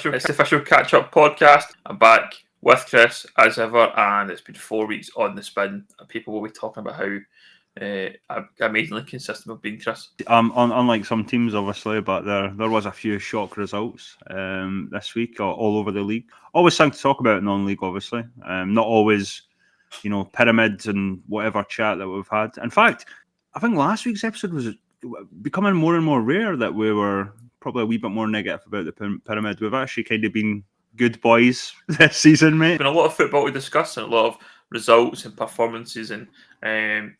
It's the official Catchup podcast. I'm back with Chris as ever, and it's been 4 weeks on the spin. People will be talking about how I'm amazingly consistent with being Chris. Unlike some teams, obviously, but there was a few shock results this week all over the league. Always something to talk about in non-league, obviously. Not always, pyramids and whatever chat that we've had. In fact, I think last week's episode was becoming more and more rare that we were probably a wee bit more negative about the pyramid. We've actually kind of been good boys this season, mate. There's been a lot of football to discuss and a lot of results and performances and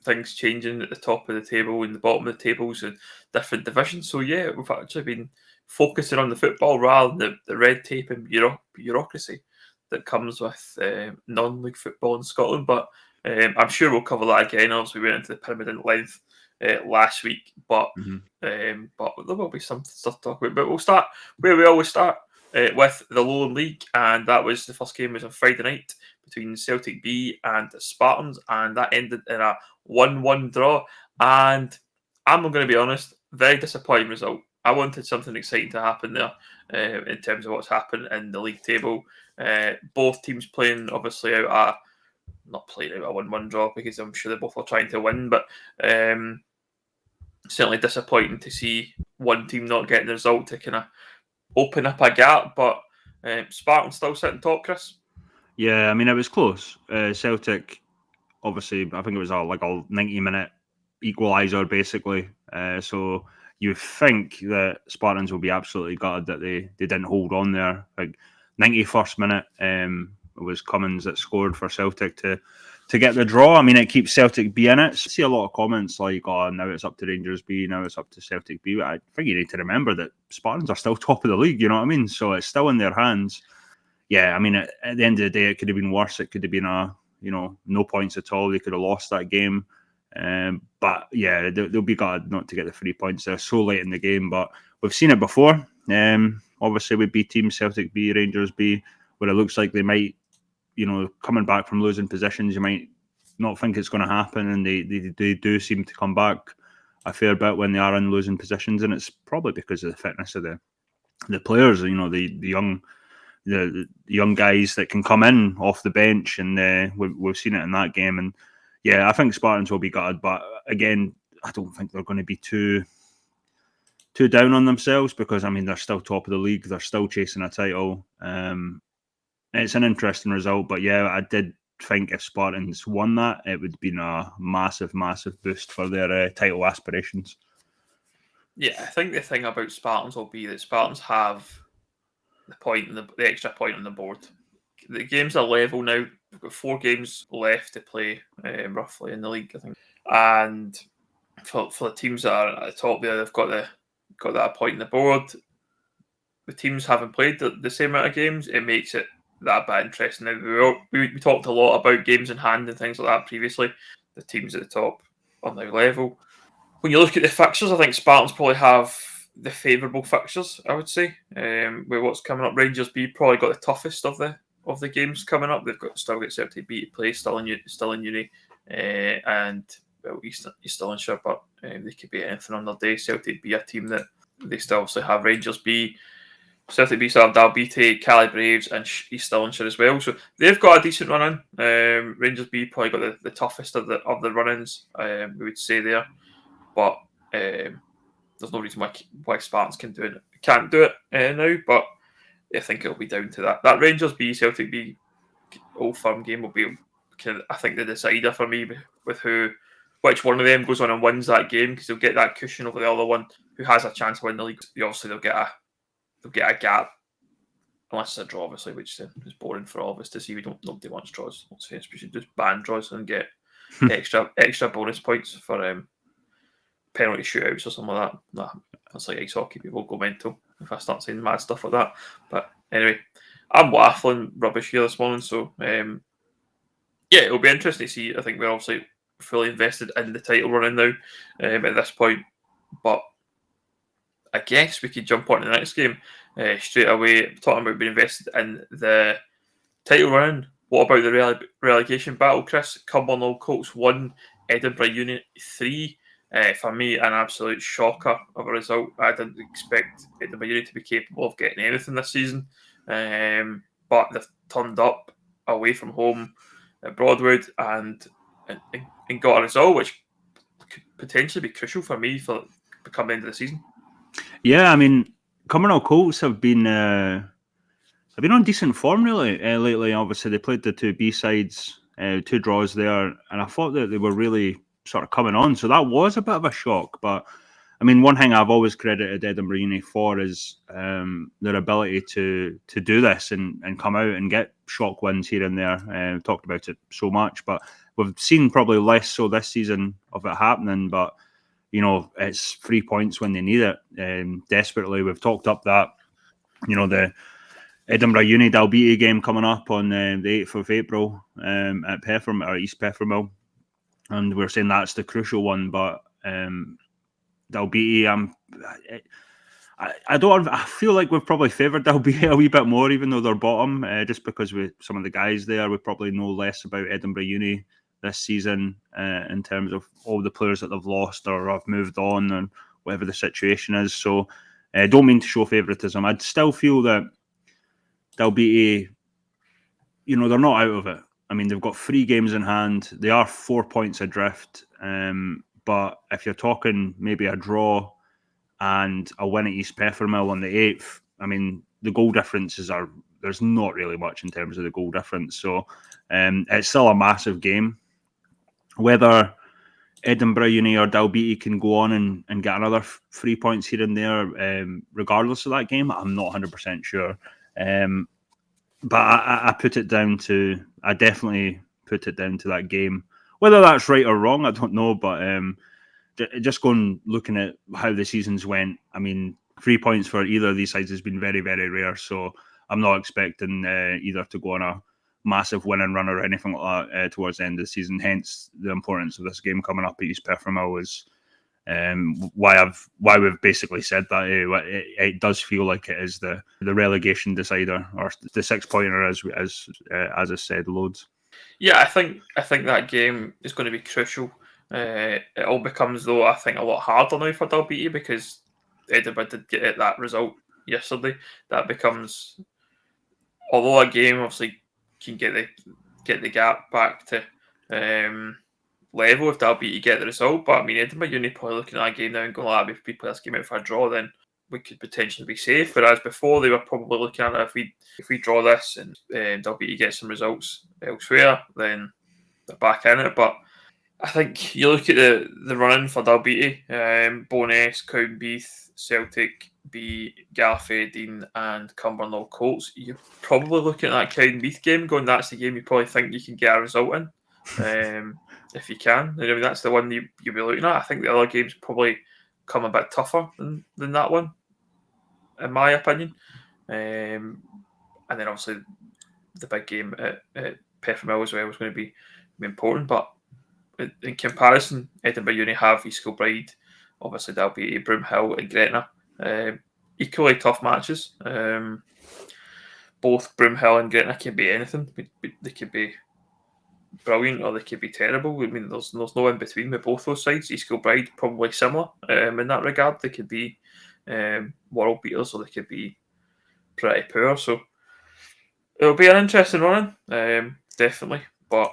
things changing at the top of the table and the bottom of the tables and different divisions. So yeah, we've actually been focusing on the football rather than the red tape and bureaucracy that comes with non-league football in Scotland. But I'm sure we'll cover that again. Obviously, we went into the pyramid in length last week, but there will be some stuff to talk about. But we'll start where we always start. With the Lowland League, and that was the first game was on Friday night between Celtic B and Spartans, and that ended in a 1-1 draw. And I'm not going to be honest, very disappointing result. I wanted something exciting to happen there in terms of what's happened in the league table. Both teams playing obviously not playing out a 1-1 draw because I'm sure they both were trying to win, but certainly disappointing to see one team not getting the result to kind of open up a gap, but Spartan still sitting top, Chris. Yeah, I mean, it was close. Celtic, obviously, I think it was a 90-minute equaliser, basically. So you think that Spartans will be absolutely gutted that they didn't hold on there. Like 91st minute, it was Cummins that scored for Celtic to get the draw. I mean, it keeps Celtic B in it. I see a lot of comments like, oh, now it's up to Rangers B, now it's up to Celtic B. But I think you need to remember that Spartans are still top of the league, you know what I mean? So it's still in their hands. Yeah, I mean, at the end of the day, it could have been worse. It could have been no points at all. They could have lost that game. But yeah, they'll be glad not to get the 3 points. They're so late in the game, but we've seen it before. Obviously, with B teams, Celtic B, Rangers B, where it looks like they might, coming back from losing positions, you might not think it's going to happen, and they do seem to come back a fair bit when they are in losing positions, and it's probably because of the fitness of the players. The young guys that can come in off the bench, and we've seen it in that game. And yeah, I think Spartans will be gutted, but again, I don't think they're going to be too down on themselves because I mean they're still top of the league, they're still chasing a title. It's an interesting result, but yeah, I did think if Spartans won that, it would have been a massive boost for their title aspirations. Yeah, I think the thing about Spartans will be that Spartans have the extra point on the board. The games are level now. We've got 4 games left to play, roughly in the league, I think. And for the teams that are at the top there, they've got that point on the board. The teams haven't played the same amount of games. It makes it that bit interesting. Now, we talked a lot about games in hand and things like that previously. The teams at the top are now level. When you look at the fixtures, I think Spartans probably have the favourable fixtures, I would say. With what's coming up, Rangers B probably got the toughest of the games coming up. They've still got Celtic B to play, still in uni, and well, East Stirlingshire, but they could be anything on their day. Celtic B, a team that they still obviously have Rangers B. Celtic B still have Dalbeattie, Cali Braves, and East Stirlingshire as well. So they've got a decent run in. Rangers B probably got the toughest of the run-ins, we would say there. But there's no reason why Spartans can't do it now. But I think it'll be down to that. That Rangers B, Celtic B Old Firm game will be, I think, the decider for me with which one of them goes on and wins that game, because they'll get that cushion over the other one who has a chance to win the league. Obviously, they'll get a gap, unless it's a draw, obviously, which is boring for all of us to see. Nobody wants draws. We should just ban draws and get extra bonus points for penalty shootouts or something like that. Nah, that's like ice hockey. People go mental if I start saying mad stuff like that. But anyway, I'm waffling rubbish here this morning, so yeah, it'll be interesting to see. I think we're obviously fully invested in the title running now at this point, but I guess we could jump on to the next game straight away. Talking about being invested in the title running. What about the relegation battle, Chris? Cumbernauld Colts 1, Edinburgh Unit 3. For me, an absolute shocker of a result. I didn't expect Edinburgh Unit to be capable of getting anything this season. but they've turned up away from home at Broadwood and got a result, which could potentially be crucial for me for come the end of the season. Yeah, I mean, Cumbernauld Colts have been on decent form really lately. Obviously, they played the two B sides, 2 draws there, and I thought that they were really sort of coming on. So that was a bit of a shock. But I mean, one thing I've always credited Edinburgh Uni for is their ability to do this and come out and get shock wins here and there. We've talked about it so much, but we've seen probably less so this season of it happening. But you know, it's 3 points when they need it desperately. We've talked up that, you know, the Edinburgh Uni Dalbeattie game coming up on the 8th of April at Peffermill, or East Peffermill, and we're saying that's the crucial one. But Dalbeattie, I feel like we've probably favoured Dalbeattie a wee bit more, even though they're bottom, just because with some of the guys there, we probably know less about Edinburgh Uni this season in terms of all the players that they've lost or have moved on and whatever the situation is. So I don't mean to show favouritism. I'd still feel that Dalbeattie, you know, they're not out of it. I mean, they've got 3 games in hand. They are 4 points adrift. But if you're talking maybe a draw and a win at East Peffermill on the 8th, I mean, the goal differences there's not really much in terms of the goal difference. So it's still a massive game. Whether Edinburgh Uni or Dalbeattie can go on and get another 3 points here and there, regardless of that game, I'm not 100% sure. But I definitely put it down to that game. Whether that's right or wrong, I don't know. But just looking at how the seasons went, I mean, 3 points for either of these sides has been very, very rare. So I'm not expecting either to go on a massive winning run or anything like that towards the end of the season. Hence, the importance of this game coming up at East Peffermill is why we've basically said that. It does feel like it is the relegation decider or the 6-pointer, as I said loads. Yeah, I think that game is going to be crucial. It all becomes, though, I think, a lot harder now for Dalbeattie because Edinburgh did get that result yesterday. That becomes, although a game obviously can get the gap back to level if Dalbeattie get the result. But I mean, Edinburgh Uni probably looking at that game now and going, "If we play this game out for a draw, then we could potentially be safe." Whereas before, they were probably looking at it, if we draw this and Dalbeattie gets some results elsewhere, then they're back in it. But I think you look at the run-in for Dalbeattie, Bo'ness, Cowdenbeath, Celtic, Gallifreydine and Cumbernauld Colts. You're probably looking at that Cowdenbeath game going, that's the game you probably think you can get a result in. If you can. I mean, that's the one you'll be looking at. I think the other games probably come a bit tougher than that one, in my opinion. And then obviously the big game at Peffermill as well is going to be important. But in comparison, Edinburgh Uni have East Kilbride, obviously Dalbeattie, Broomhill and Gretna. Equally tough matches. Both Broomhill and Gretna can be anything. They could be brilliant or they could be terrible. I mean, there's no in between with both those sides. East Kilbride probably similar in that regard. They could be world beaters or they could be pretty poor. So it'll be an interesting run, definitely. But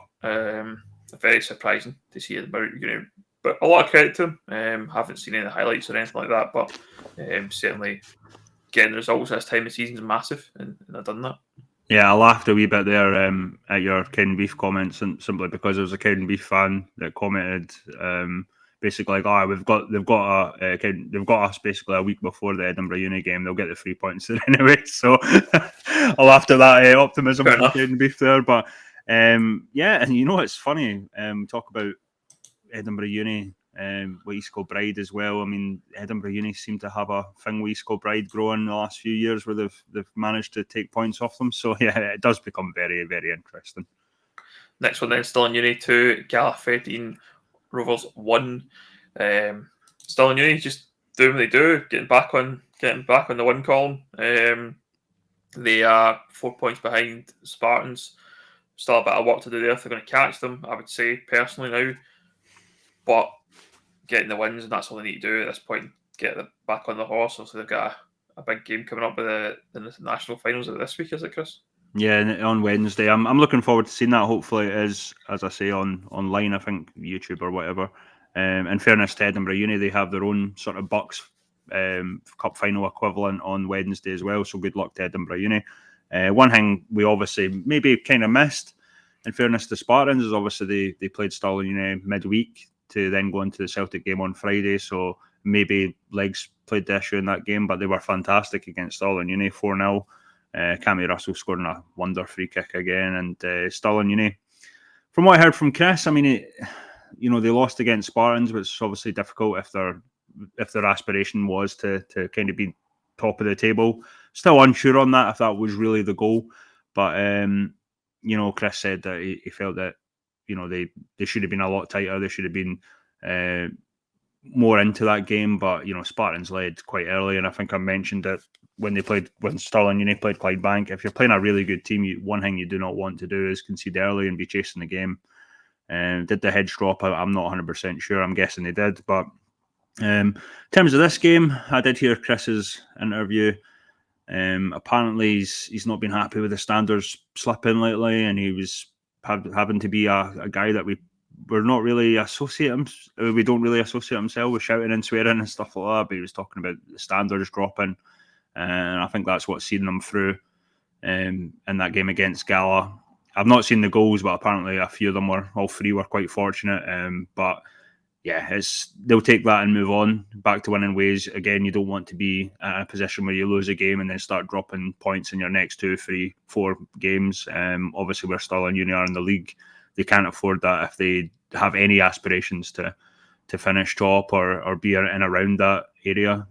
very surprising to see Edinburgh Uni. But a lot of credit to them. Haven't seen any highlights or anything like that, but certainly getting the results this time of season is massive, and I've done that. Yeah, I laughed a wee bit there at your Cowdenbeath comments, and simply because I was a Cowdenbeath fan that commented basically like, they've got us basically a week before the Edinburgh Uni game. They'll get the 3 points there anyway. So I laughed at that optimism from Cowdenbeath there. But yeah, and you know it's funny. We talk about Edinburgh Uni with East Kilbride as well. I mean, Edinburgh Uni seem to have a thing with East Kilbride growing in the last few years where they've managed to take points off them. So yeah, it does become very, very interesting. Next one then, Stirling Uni 2, Gallifreydine Rovers 1. Stirling Uni just doing what they do, getting back on the win column. They are 4 points behind Spartans. Still a bit of work to do there if they're going to catch them, I would say, personally now. But getting the wins, and that's all they need to do at this point, get them back on the horse. So they've got a big game coming up with the national finals of this week, is it, Chris? Yeah, on Wednesday. I'm looking forward to seeing that. Hopefully it is, as I say, online, I think, YouTube or whatever. In fairness to Edinburgh Uni, they have their own sort of Bucks Cup final equivalent on Wednesday as well, so good luck to Edinburgh Uni. One thing we obviously maybe kind of missed, in fairness to Spartans, is obviously they played Stirling Uni midweek to then go into the Celtic game on Friday, so maybe legs played the issue in that game, but they were fantastic against Stirling Uni, 4-0. Cammy Russell scoring a wonder free kick again, and Stirling Uni. From what I heard from Chris, I mean, they lost against Spartans, which is obviously difficult if their aspiration was to kind of be top of the table. Still unsure on that if that was really the goal, but Chris said that he felt that they should have been a lot tighter. They should have been more into that game, but Spartans led quite early, and I think I mentioned it when Stirling Uni played Clydebank. If you're playing a really good team, one thing you do not want to do is concede early and be chasing the game. Did the hedge drop out? I'm not 100% sure. I'm guessing they did, but in terms of this game, I did hear Chris's interview. Apparently, he's not been happy with the standards slipping lately, and he was having to be a guy that we don't really associate himself with shouting and swearing and stuff like that. But he was talking about the standards dropping, and I think that's what's seen them through in that game against Gala. I've not seen the goals, but apparently a few of them all three were quite fortunate. But yeah, they'll take that and move on back to winning ways. Again, you don't want to be in a position where you lose a game and then start dropping points in your next 2, 3, 4 games. Obviously, we're still in junior in the league. They can't afford that if they have any aspirations to finish top or be in around that area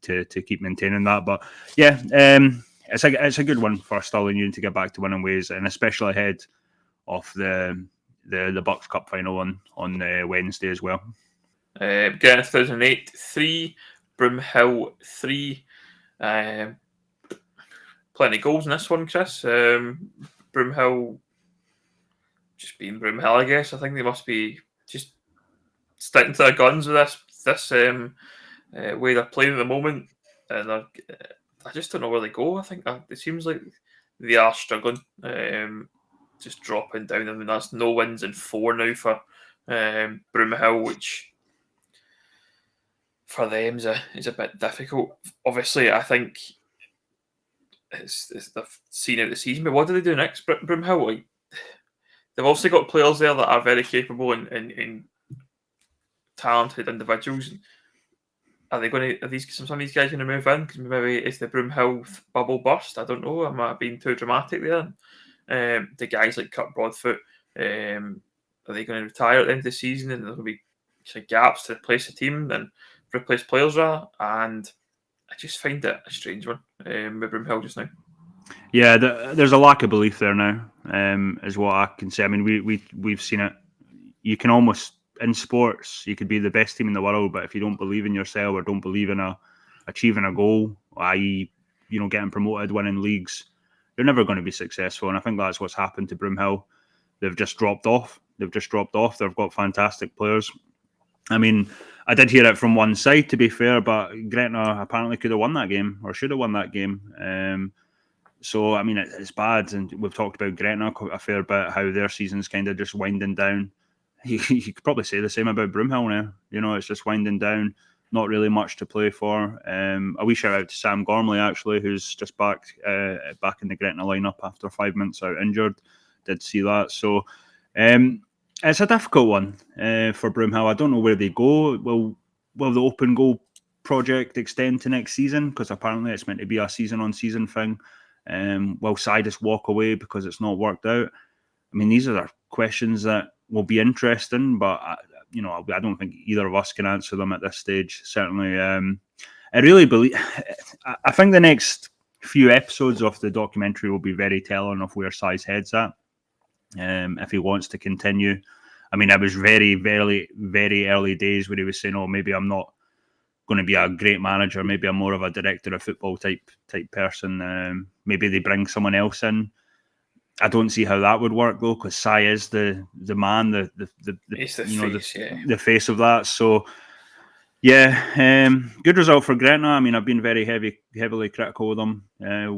to keep maintaining that. But yeah, it's a good one for Stirling Union to get back to winning ways, and especially ahead of the Bucks Cup final on Wednesday as well. Again, 2008, 3, Broomhill 3. Plenty of goals in this one, Chris. Broomhill just being Broomhill, I guess. I think they must be just sticking to their guns with this way they're playing at the moment, and I just don't know where they go. I think it seems like they are struggling, just dropping down. I mean, that's no wins in 4 now for Broomhill, which for them is a bit difficult. Obviously, I think it's they've seen out the season. But what do they do next, Broomhill? Like, they've also got players there that are very capable and talented individuals. Are some of these guys going to move in? Because maybe it's the Broomhill bubble burst. I don't know. I might have been too dramatic there. The guys like Kurt Broadfoot, are they going to retire at the end of the season, and there'll be gaps to replace the team and replace players rather? And I just find it a strange one with Broomhill just now. Yeah, there's a lack of belief there now, is what I can say. I mean, we've seen it. You can almost, in sports, you could be the best team in the world, but if you don't believe in yourself or don't believe in achieving a goal, i.e., getting promoted, winning leagues, you're never going to be successful. And I think that's what's happened to Broomhill. They've just dropped off. They've got fantastic players. I mean, I did hear it from one side, to be fair, but Gretna apparently could have won that game or should have won that game. So, I mean, it's bad. And we've talked about Gretna a fair bit, how their season's kind of just winding down. You could probably say the same about Broomhill now. It's just winding down. Not really much to play for. A wee shout out to Sam Gormley, actually, who's just back in the Gretna lineup after 5 months out injured. Did see that. So it's a difficult one for Broomhill. I don't know where they go. Will the open goal project extend to next season? Because apparently it's meant to be a season-on-season thing. Will Sidus walk away because it's not worked out? I mean, these are questions that will be interesting, but I don't think either of us can answer them at this stage. Certainly, I think the next few episodes of the documentary will be very telling of where Si's head's at. If he wants to continue, I mean, it was very, very, very early days where he was saying, "Oh, maybe I'm not going to be a great manager. Maybe I'm more of a director of football type person. Maybe they bring someone else in." I don't see how that would work though, because Si is the man, the face of that. So Yeah, good result for Gretna. I mean, I've been very heavily critical of them,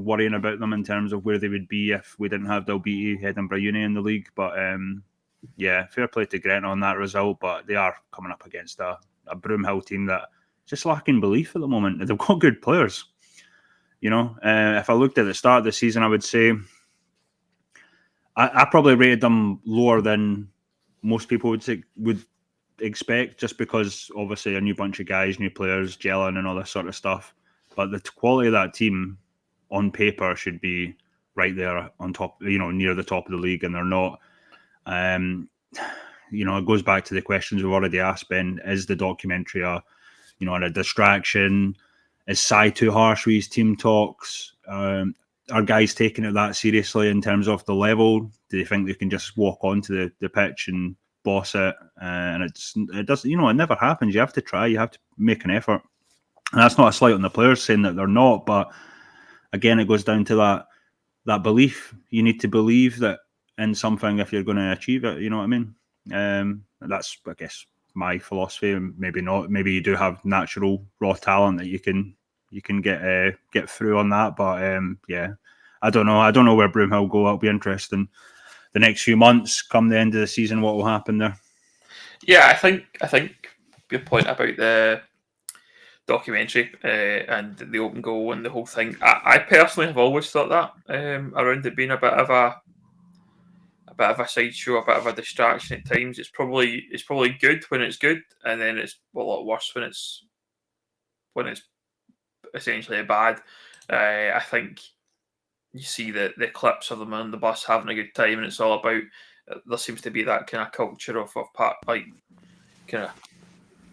worrying about them in terms of where they would be if we didn't have Dalbeattie, Edinburgh Uni in the league. But yeah, fair play to Gretna on that result. But they are coming up against a Broomhill team that just lacking belief at the moment. They've got good players. If I looked at the start of the season, I would say I probably rated them lower than most people would expect, just because obviously a new bunch of guys, new players, gelling and all this sort of stuff. But the quality of that team on paper should be right there on top, near the top of the league, and they're not. It goes back to the questions we've already asked, Ben. Is the documentary a distraction? Is Sai too harsh with his team talks? Are guys taking it that seriously in terms of the level? Do they think they can just walk onto the pitch and boss it? And it doesn't, it never happens. You have to try. You have to make an effort. And that's not a slight on the players saying that they're not, but again, it goes down to that belief. You need to believe that in something if you're going to achieve it. You know what I mean? That's, I guess, my philosophy. Maybe not. Maybe you do have natural raw talent that you can get through on that. But yeah, I don't know. I don't know where Broomhill go. It'll be interesting the next few months. Come the end of the season, what will happen there? Yeah, I think your point about the documentary and the open goal and the whole thing. I personally have always thought that around it being a bit of a sideshow, a bit of a distraction at times. It's probably good when it's good, and then it's a lot worse when it's essentially bad. I think you see the clips of them on the bus having a good time, and it's all about. There seems to be that kind of culture of like kind of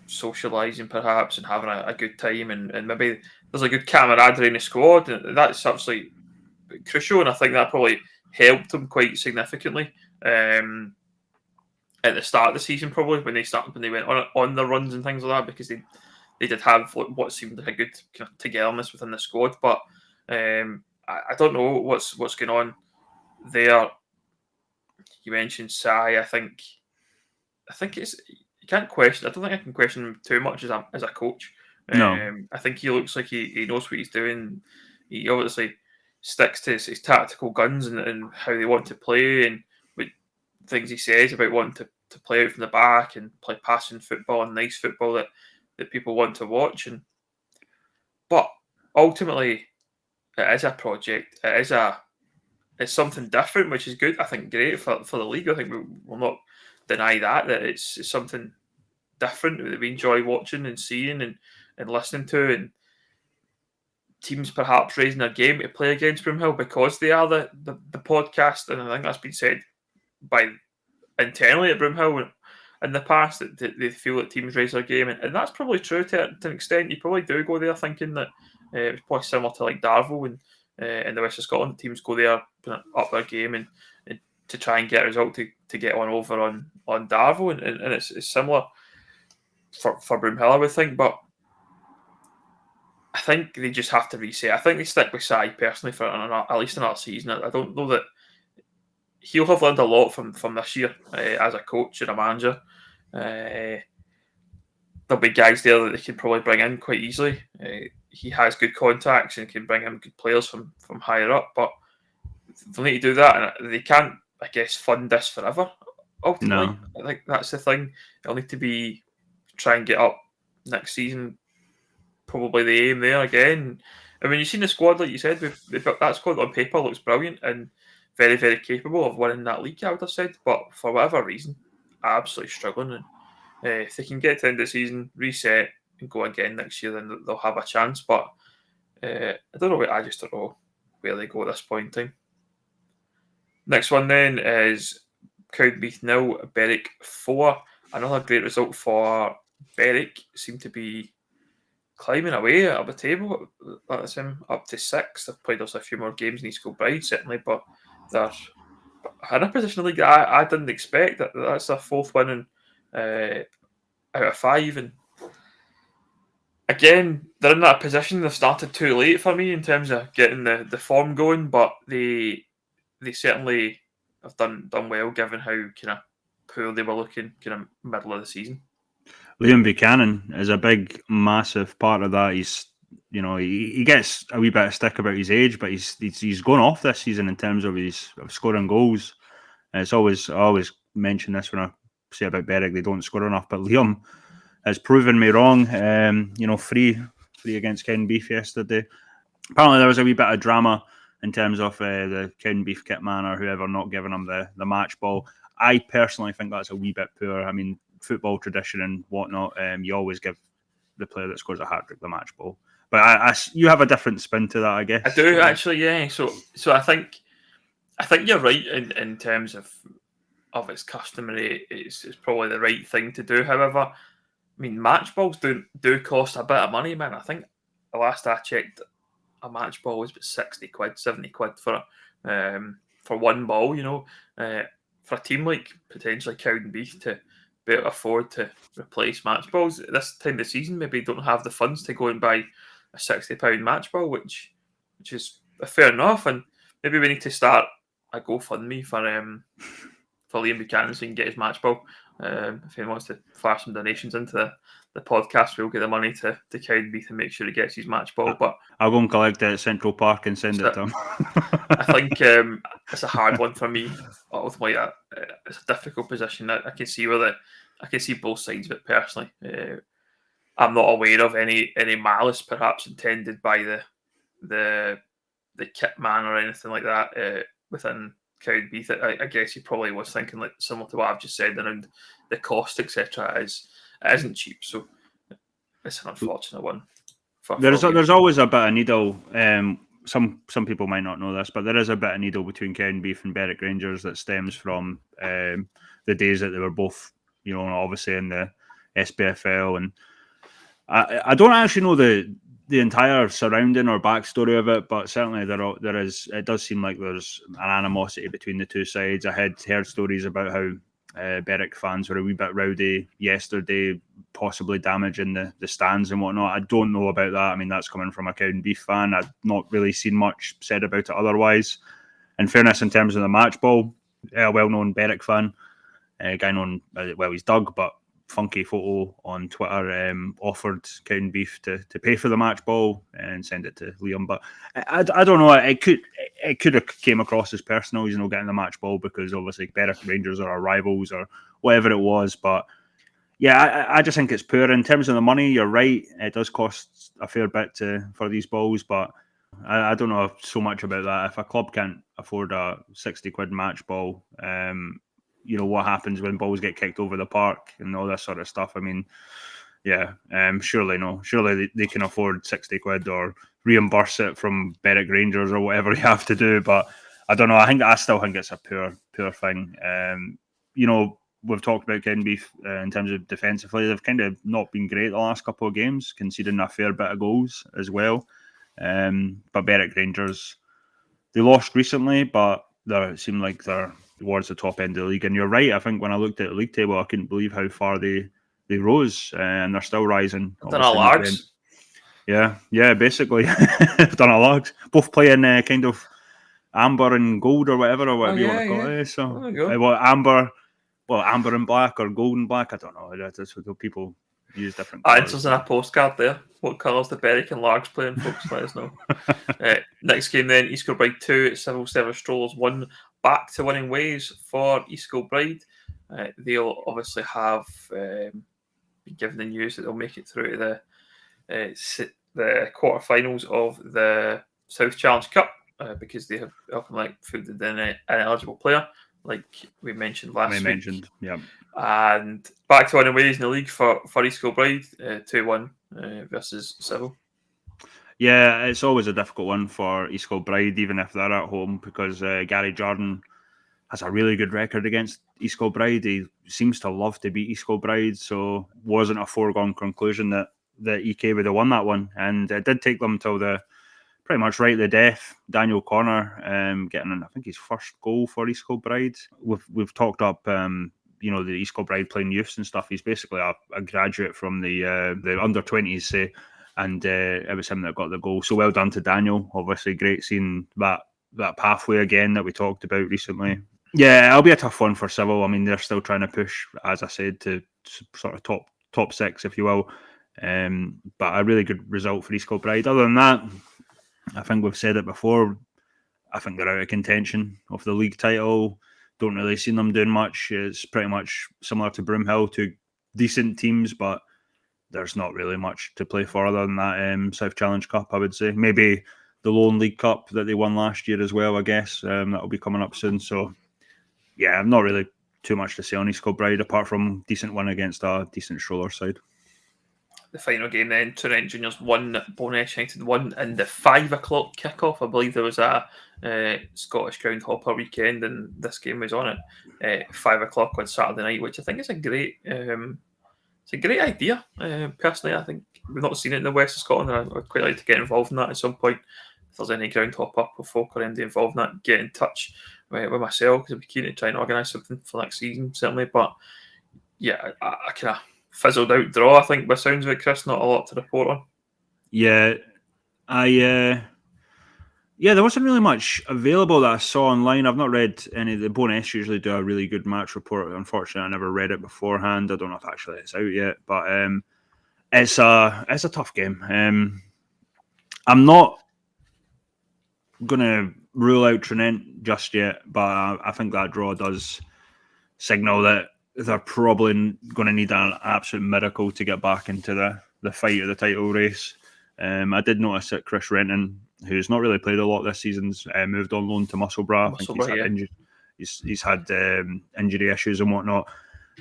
socialising perhaps and having a good time, and maybe there's a good camaraderie in the squad, and that's absolutely crucial. And I think that probably helped them quite significantly at the start of the season, probably when they went on the runs and things like that, because they did have what seemed like a good kind of togetherness within the squad. But I don't know what's going on there. You mentioned Sai. I think it's you can't question. I don't think I can question him too much as a coach. No. I think he looks like he knows what he's doing. He obviously sticks to his tactical guns and how they want to play, and with things he says about wanting to play out from the back and play passing football and nice football that people want to watch. But ultimately, it is a project. It's something different, which is good. I think great for the league. I think we'll not deny that it's something different that we enjoy watching and seeing and listening to, and teams perhaps raising their game to play against Broomhill because they are the podcast. And I think that's been said by internally at Broomhill in the past that they feel that teams raise their game, and that's probably true to an extent. You probably do go there thinking that it's probably similar to like Darvel and in the West of Scotland, teams go there up their game and to try and get a result to get on over on Darvel, and it's similar for Broomhill, I would think. But I think they just have to reset. I think they stick with Sai personally for at least another season. I don't know that he'll have learned a lot from this year as a coach and a manager. There'll be guys there that they can probably bring in quite easily. He has good contacts and can bring in good players from higher up, but they'll need to do that, and they can't, I guess, fund this forever. Ultimately, No. I think that's the thing. They'll need to try and get up next season. Probably the aim there again. And when you've seen the squad, like you said, we've got that squad on paper looks brilliant and very, very capable of winning that league, I would have said. But for whatever reason, absolutely struggling. And if they can get to the end of the season, reset, and go again next year, then they'll have a chance. But I don't know. I just don't know where they go at this point in time. Next one then is Cowdenbeath 0, Berwick 4. Another great result for Berwick. Seemed to be climbing away up the table. That's him up to 6th. They've played us a few more games in East Kilbride, certainly, but they're in a position in the league that I didn't expect. That's their 4th win out of 5. And again, they're in that position. They've started too late for me in terms of getting the form going, but they certainly have done well given how kind of poor they were looking kind of middle of the season. Liam Buchanan is a big, massive part of that. He gets a wee bit of stick about his age, but he's gone off this season in terms of his scoring goals. And I always mention this when I say about Berwick, they don't score enough, but Liam has proven me wrong. Free against Ken Beef yesterday. Apparently, there was a wee bit of drama in terms of the Ken Beef kit man or whoever not giving him the match ball. I personally think that's a wee bit poor. I mean, football tradition and whatnot, you always give the player that scores a hat trick the match ball. But you have a different spin to that, I guess. I do actually, yeah. So I think you're right in terms of it's customary. It's probably the right thing to do. However, I mean, match balls do cost a bit of money, man. I think the last I checked, a match ball was about 60 quid, 70 quid for one ball. For a team like potentially Cowdenbeath to be able to afford to replace match balls at this time of the season, maybe don't have the funds to go and buy a £60 match ball, which is fair enough. And maybe we need to start a GoFundMe for Liam Buchanan so he can get his match ball. If he wants to flash some donations into the podcast, we'll get the money to Cowdenbeath and make sure he gets his match ball. But I'll go and collect it at Central Park and send it to him. I think it's a hard one for me. Ultimately, it's a difficult position. I can see I can see both sides of it personally. I'm not aware of any malice perhaps intended by the kit man or anything like that within Cowdenbeath. I guess he probably was thinking like similar to what I've just said around the cost, etc. It isn't cheap, so it's an unfortunate one. There's always a bit of needle. Some people might not know this, but there is a bit of needle between Cowdenbeath and Berwick Rangers that stems from the days that they were both, obviously in the SPFL. And I don't actually know the entire surrounding or backstory of it, but certainly there is. It does seem like there's an animosity between the two sides. I had heard stories about how Berwick fans were a wee bit rowdy yesterday, possibly damaging the stands and whatnot. I don't know about that. I mean, that's coming from a Cowdenbeath fan. I've not really seen much said about it otherwise. In fairness, in terms of the match ball, a well-known Berwick fan, a guy known, he's Doug, but funky photo on Twitter, offered Cowdenbeath to pay for the match ball and send it to Liam. But I don't know. It could have came across as personal, getting the match ball because obviously Berwick Rangers are our rivals or whatever it was. But yeah, I just think it's poor in terms of the money. You're right; it does cost a fair bit for these balls, but I don't know so much about that. If a club can't afford a 60 quid match ball, what happens when balls get kicked over the park and all this sort of stuff. I mean, yeah, surely they can afford 60 quid or reimburse it from Berwick Rangers or whatever you have to do. But I don't know. I still think it's a poor thing. We've talked about Cowdenbeath in terms of defensively. They've kind of not been great the last couple of games, conceding a fair bit of goals as well. But Berwick Rangers, they lost recently, but it seemed like they're towards the top end of the league. And you're right. I think when I looked at the league table, I couldn't believe how far they rose, and they're still rising. Done a largs. Yeah, basically done a largs. Both playing kind of amber and gold or whatever you want to call it. So amber and black or gold and black. I don't know. That's what people use different colours. Answers in a postcard there. What colours the Berwick and Largs playing, folks? Let us know. Next game then, East Kilbride 2, Civil Service Strollers 1. Back to winning ways for East Kilbride. They'll obviously have been given the news that they'll make it through to the quarterfinals of the South Challenge Cup because they have ultimately fielded an ineligible player, like we mentioned last week. Yeah. And back to winning ways in the league for East Kilbride, 2-1 versus Civil. Yeah, it's always a difficult one for East Kilbride, even if they're at home, because Gary Jordan has a really good record against East Kilbride. He seems to love to beat East Kilbride, so it wasn't a foregone conclusion that EK would have won that one. And it did take them till pretty much right at the death. Daniel Corner getting, I think, his first goal for East Kilbride. We've talked up the East Kilbride playing youths and stuff. He's basically a graduate from the under-20s, say, and it was him that got the goal. So well done to Daniel. Obviously, great seeing that pathway again that we talked about recently. Yeah, it'll be a tough one for Civil. I mean, they're still trying to push, as I said, to sort of top top six, if you will. But a really good result for East Kilbride. Other than that, I think we've said it before. I think they're out of contention of the league title. Don't really see them doing much. It's pretty much similar to Broomhill, two decent teams, but there's not really much to play for other than that South Challenge Cup, I would say. Maybe the Lowland League Cup that they won last year as well, I guess. That'll be coming up soon. So, yeah, I'm not really too much to say on East Kilbride, apart from decent win against a decent stroller side. The final game then, Troon Juniors 1, Bowness United 1 in the 5 o'clock kickoff. I believe there was a Scottish Groundhopper weekend and this game was on at 5 o'clock on Saturday night, which I think is a great idea. Personally, I think we've not seen it in the west of Scotland, and I'd quite like to get involved in that at some point. If there's any Groundhopper folk or anybody involved in that, get in touch with myself, because I'd be keen to try and organise something for next season, certainly. But yeah, I kind of fizzled out draw, I think, by sounds of it, Chris. Not a lot to report on. Yeah, there wasn't really much available that I saw online. I've not read any. The Bowness usually do a really good match report. Unfortunately, I never read it beforehand. I don't know if actually it's out yet, but it's a tough game. I'm not gonna rule out Troon just yet, but I think that draw does signal that they're probably going to need an absolute miracle to get back into the fight of the title race. I did notice that Chris Renton, who's not really played a lot this season's, moved on loan to Musselburgh. I think he's had injury issues and whatnot.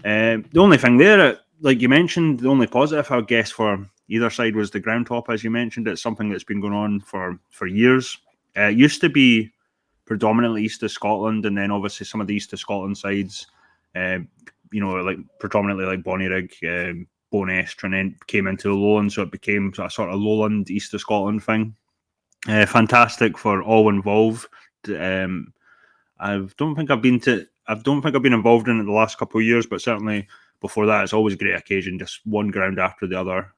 The only thing there, like you mentioned, the only positive I guess for either side was the ground top, as you mentioned. It's something that's been going on for years. It used to be predominantly east of Scotland, and then obviously some of the east of Scotland sides, like predominantly like Bonnyrigg, Bowness, Troon came into the Lowland, so it became a sort of Lowland east of Scotland thing. Fantastic for all involved. I don't think I've been involved in it the last couple of years, but certainly before that, it's always a great occasion. Just one ground after the other.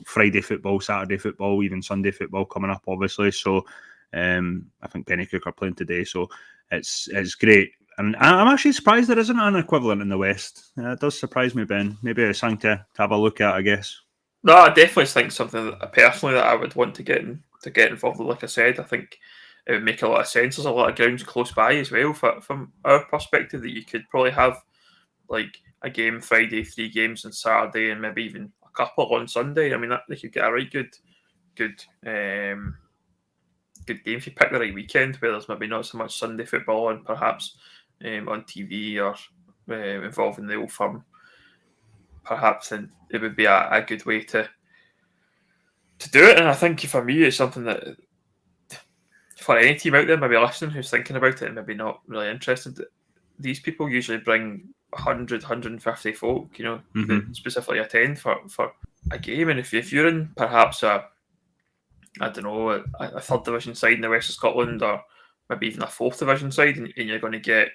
Friday football, Saturday football, even Sunday football coming up, obviously. So I think Pennycook are playing today, so it's great. And I'm actually surprised there isn't an equivalent in the West. It does surprise me, Ben. Maybe it's something to have a look at, I guess. No, I definitely think something that I would want to get involved with. Like I said, I think it would make a lot of sense. There's a lot of grounds close by as well. From our perspective, that you could probably have like a game Friday, 3 games on Saturday, and maybe even a couple on Sunday. I mean, they could get a right good game if you pick the right weekend, where there's maybe not so much Sunday football and perhaps on TV or involving the old firm. Perhaps then it would be a good way to do it. And I think for me, it's something that for any team out there maybe listening who's thinking about it and maybe not really interested, these people usually bring 100, 150 folk, that specifically attend for a game. And if you're in perhaps a third division side in the west of Scotland, or maybe even a fourth division side, and you're going to get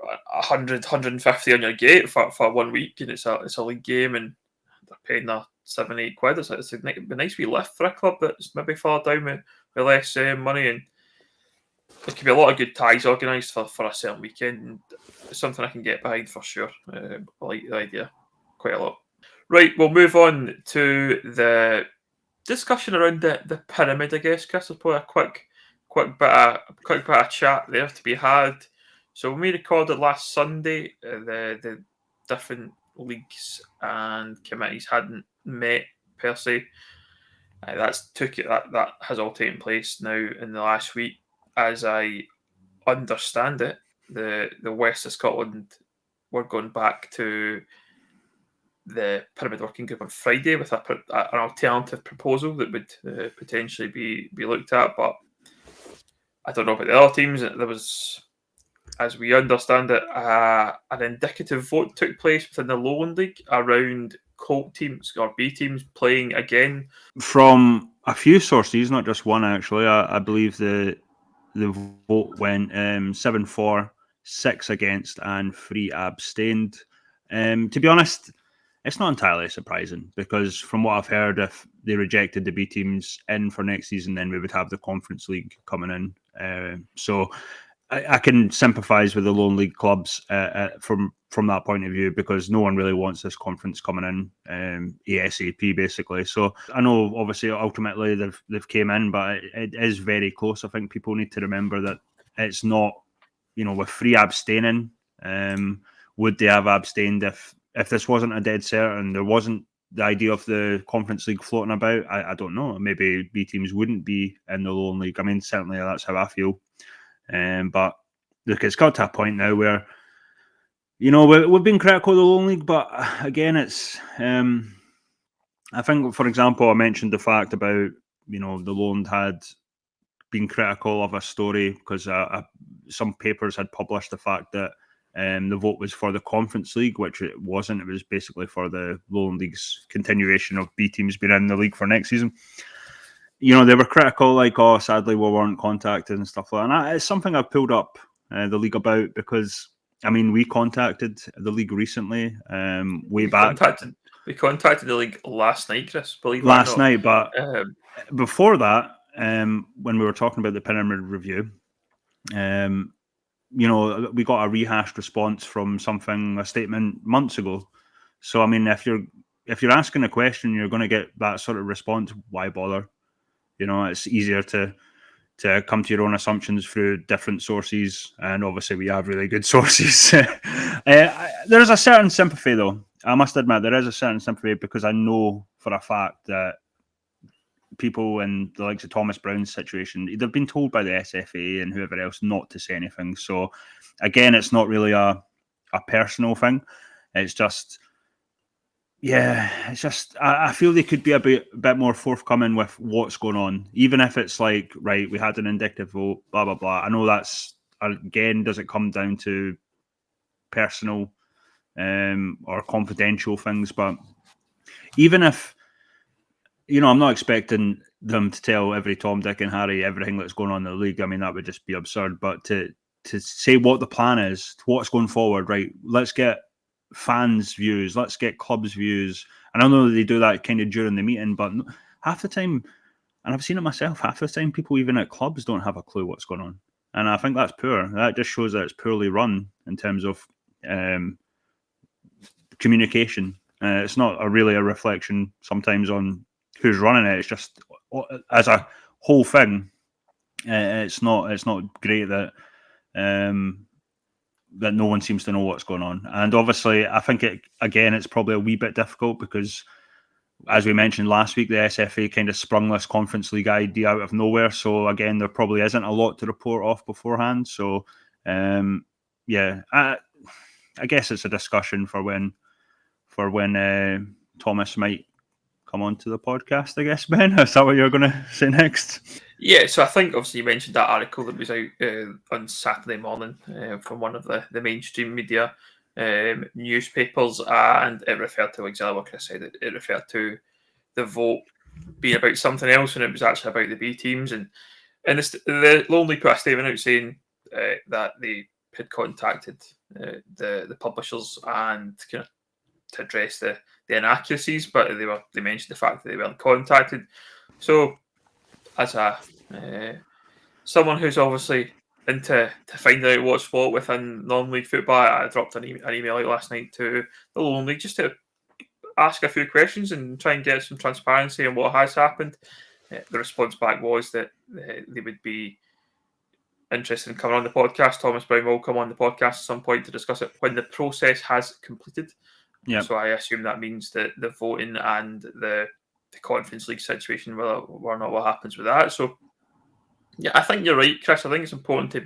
100, 150 on your gate for 1 week, and it's a league game, and they're paying their 7-8 quid. It's a nice wee lift for a club that's maybe far down with less money, and there could be a lot of good ties organised for a certain weekend, and it's something I can get behind for sure. I like the idea quite a lot. Right, we'll move on to the discussion around the pyramid, I guess, Chris. There's probably a quick bit of chat there to be had. So when we recorded last Sunday, the different leagues and committees hadn't met per se. That has all taken place now in the last week. As I understand it, the West of Scotland were going back to the Pyramid Working Group on Friday with an alternative proposal that would potentially be looked at. But I don't know about the other teams. There was, as we understand it, an indicative vote took place within the Lowland League around Colt teams or B teams playing again. From a few sources, not just one actually, I believe the vote went 7-4, 6 against, and 3 abstained. To be honest, it's not entirely surprising, because from what I've heard, if they rejected the B teams in for next season, then we would have the Conference League coming in. So I can sympathise with the Lowland League clubs from that point of view, because no one really wants this conference coming in ASAP, basically. So I know, obviously, ultimately they've came in, but it is very close. I think people need to remember that it's not, with free abstaining. Would they have abstained if this wasn't a dead cert and there wasn't the idea of the Conference League floating about? I don't know. Maybe B teams wouldn't be in the Lowland League. I mean, certainly that's how I feel. But look, it's got to a point now where, we've been critical of the Lowland League, but again, it's I think, for example, I mentioned the fact about, the Lowland had been critical of a story because some papers had published the fact that the vote was for the Conference League, which it wasn't. It was basically for the Lowland League's continuation of B teams being in the league for next season. They were critical, like, oh, sadly we weren't contacted and stuff like that. And it's something I've pulled up the league about, because, I mean, we contacted the league recently, way back. We contacted the league last night, Chris, believe last it or not. night, but before that, when we were talking about the Pyramid Review, we got a rehashed response from a statement months ago. So, I mean, if you're asking a question, you're going to get that sort of response. Why bother? It's easier to come to your own assumptions through different sources, and obviously we have really good sources. There's a certain sympathy, though. I must admit, there is a certain sympathy, because I know for a fact that people in the likes of Thomas Brown's situation, they've been told by the SFA and whoever else not to say anything. So, again, it's not really a personal thing. It's just, I feel they could be a bit more forthcoming with what's going on, even if it's like, right, we had an indicative vote, blah, blah, blah. I know that's, again, does it come down to personal or confidential things, but even if, I'm not expecting them to tell every Tom, Dick and Harry everything that's going on in the league. I mean, that would just be absurd. But to say what the plan is, what's going forward, right? Let's get fans' views, let's get clubs' views. And I know they do that kind of during the meeting, but half the time, and I've seen it myself, half the time people even at clubs don't have a clue what's going on. And I think that's poor. That just shows that it's poorly run in terms of communication. It's not really a reflection sometimes on who's running it. It's just, as a whole thing, it's not great that that no one seems to know what's going on. And obviously, I think it's probably a wee bit difficult because, as we mentioned last week, the SFA kind of sprung this Conference League idea out of nowhere. So again, there probably isn't a lot to report off beforehand. So I guess it's a discussion for when Thomas might come onto the podcast, I guess. Ben, is that what you're going to say next? Yeah, so I think obviously you mentioned that article that was out on Saturday morning from one of the mainstream media newspapers, and it referred to exactly what Chris said. It referred to the vote being about something else, and it was actually about the B teams. And the Lowland League put a statement out saying that they had contacted the publishers and kind of to address the inaccuracies, but they mentioned the fact that they weren't contacted. So, as a someone who's obviously into finding out what's what within non-league football, I dropped an email out last night to the Lowland League just to ask a few questions and try and get some transparency on what has happened. The response back was that they would be interested in coming on the podcast. Thomas Brown will come on the podcast at some point to discuss it when the process has completed. Yep. So I assume that means that the voting and the Conference League situation, whether or not what happens with that. So yeah, I think you're right, Chris. I think it's important to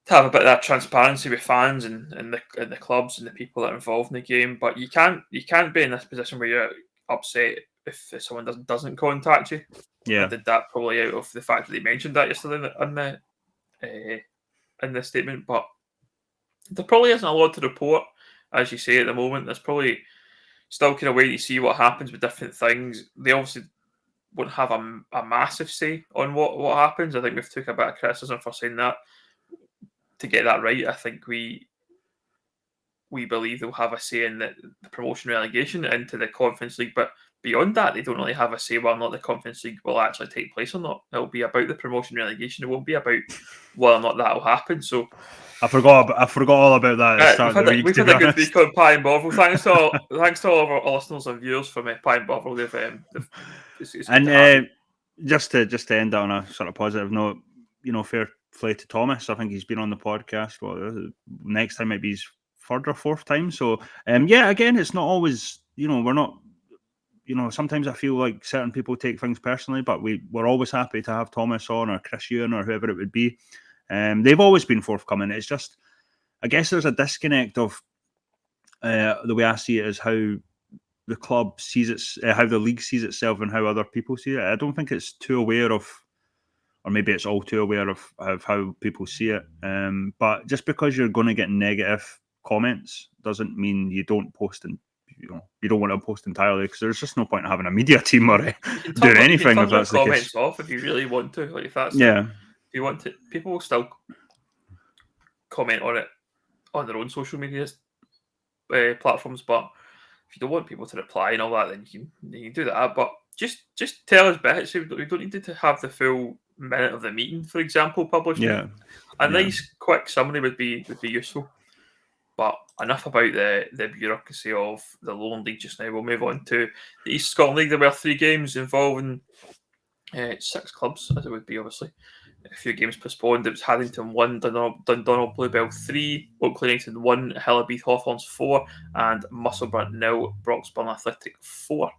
have a bit of that transparency with fans and the clubs and the people that are involved in the game. But you can't be in this position where you're upset if someone doesn't contact you. Yeah, I did that probably out of the fact that they mentioned that yesterday in the statement. But there probably isn't a lot to report, as you say, at the moment. There's probably still kind of waiting to see what happens with different things. They obviously won't have a massive say on what happens. I think we've took a bit of criticism for saying that. To get that right, I think we believe they'll have a say in the promotion relegation into the Conference League, but beyond that, they don't really have a say whether or not the Conference League will actually take place or not. It'll be about the promotion relegation. It won't be about whether or not that will happen. So I forgot all about that at the start of the week. We've had a good week on Pie and Bovril. Thanks to all of our listeners and viewers from Pie and Bovril. Just to end on a sort of positive note, fair play to Thomas. I think he's been on the podcast. Well, next time might be his third or fourth time. So, again, it's not always, we're not, sometimes I feel like certain people take things personally, but we're always happy to have Thomas on, or Chris Ewan, or whoever it would be. They've always been forthcoming. It's just, I guess there's a disconnect of the way I see it is how the club sees it, how the league sees itself, and how other people see it. I don't think it's too aware of, or maybe it's all too aware of how people see it. But just because you're going to get negative comments doesn't mean you don't post, and you don't want to post entirely, because there's just no point in having a media team or doing anything if that's the case. Comments off if you really want to, like if that's if you want to. People will still comment on it on their own social media platforms, but if you don't want people to reply and all that, then you can do that. But just tell us bits. We don't need to have the full minute of the meeting, for example, published. A nice quick summary would be useful. But enough about the bureaucracy of the Lowland League just now. We'll move on to the East Scotland League. There were 3 games involving 6 clubs, as it would be, obviously. A few games postponed. It was Haddington 1, Dundonald Bluebell 3, Oakley United 1, Hillabeath Hawthorns 4, and Musselburgh 0, Broxburn Athletic 4.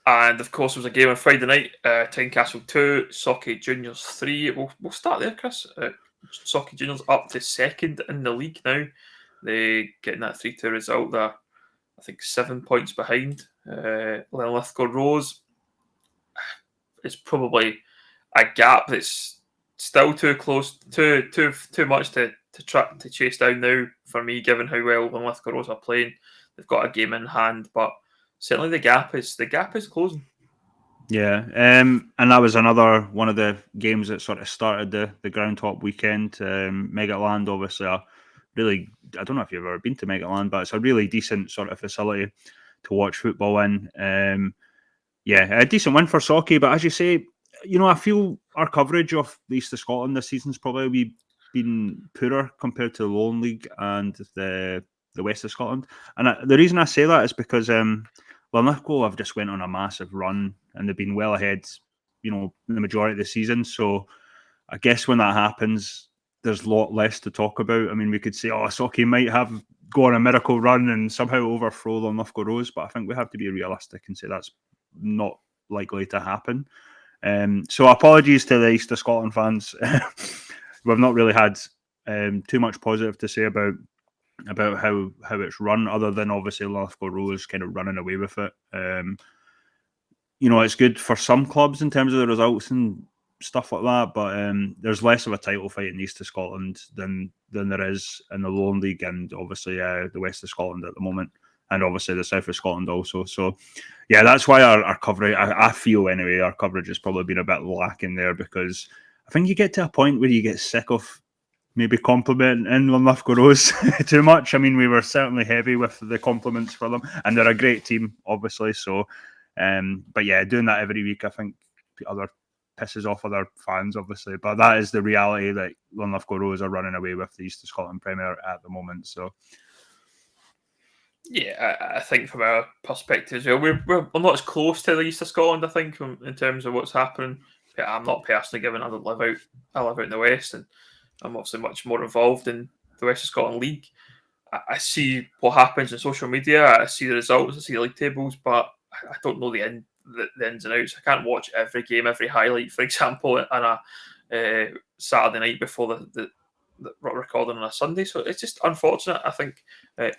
And of course, there was a game on Friday night, Tynecastle 2, Socky Juniors 3. We'll start there, Chris. Socky Juniors up to second in the league now. They getting that 3-2 result. They're, I think, 7 points behind. Linlithgow Rose. It's probably a gap that's still too close, too much to chase down now for me, given how well Linlithgow Rose are playing. They've got a game in hand, but certainly the gap is closing. Yeah, and that was another one of the games that sort of started the ground top weekend. Megatland, obviously, I don't know if you've ever been to Megatland, but it's a really decent sort of facility to watch football in. A decent win for Socky, but as you say, I feel our coverage of the East of Scotland this season's probably been poorer compared to the Lowland League and the West of Scotland. And the reason I say that is because Linlithgow have just went on a massive run, and they've been well ahead, the majority of the season. So I guess when that happens, there's a lot less to talk about. I mean, we could say, Socky might have go on a miracle run and somehow overthrow Linlithgow Rose, but I think we have to be realistic and say that's not likely to happen. So apologies to the East of Scotland fans. We've not really had too much positive to say about how it's run, other than obviously Linlithgow Rose kind of running away with it. It's good for some clubs in terms of the results and stuff like that, but there's less of a title fight in the East of Scotland than there is in the Lowland League, and obviously the West of Scotland at the moment, and obviously the South of Scotland also. So yeah, that's why our coverage, I feel anyway, our coverage has probably been a bit lacking there, because I think you get to a point where you get sick of maybe complimenting Linlithgow Rose too much. I mean, we were certainly heavy with the compliments for them, and they're a great team, obviously. So, but yeah, doing that every week, I think pisses off other fans, obviously. But that is the reality, that Linlithgow Rose are running away with the East of Scotland Premier at the moment. So, yeah, I think from our perspective as well, we're not as close to the East of Scotland, I think, in terms of what's happening. I'm not personally given. I live out in the West, and I'm obviously much more involved in the West of Scotland League. I see what happens in social media. I see the results. I see the league tables, but I don't know the ins and outs. I can't watch every game, every highlight, for example, on a Saturday night before the recording on a Sunday. So it's just unfortunate. I think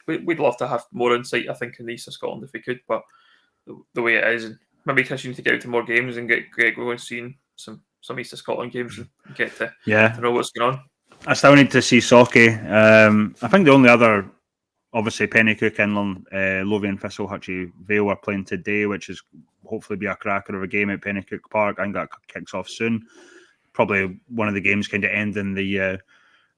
we'd love to have more insight, I think, in the East of Scotland if we could, but the way it is, and maybe Chris, you need to get out to more games and get going, seeing some East of Scotland games and get to know what's going on. I still need to see Socky. I think the only other, obviously, Pennycook, Inland, Lothian, Thistle, Hutchie, Vale are playing today, which is hopefully be a cracker of a game at Pennycook Park. I think that kicks off soon. Probably one of the games kind of ending the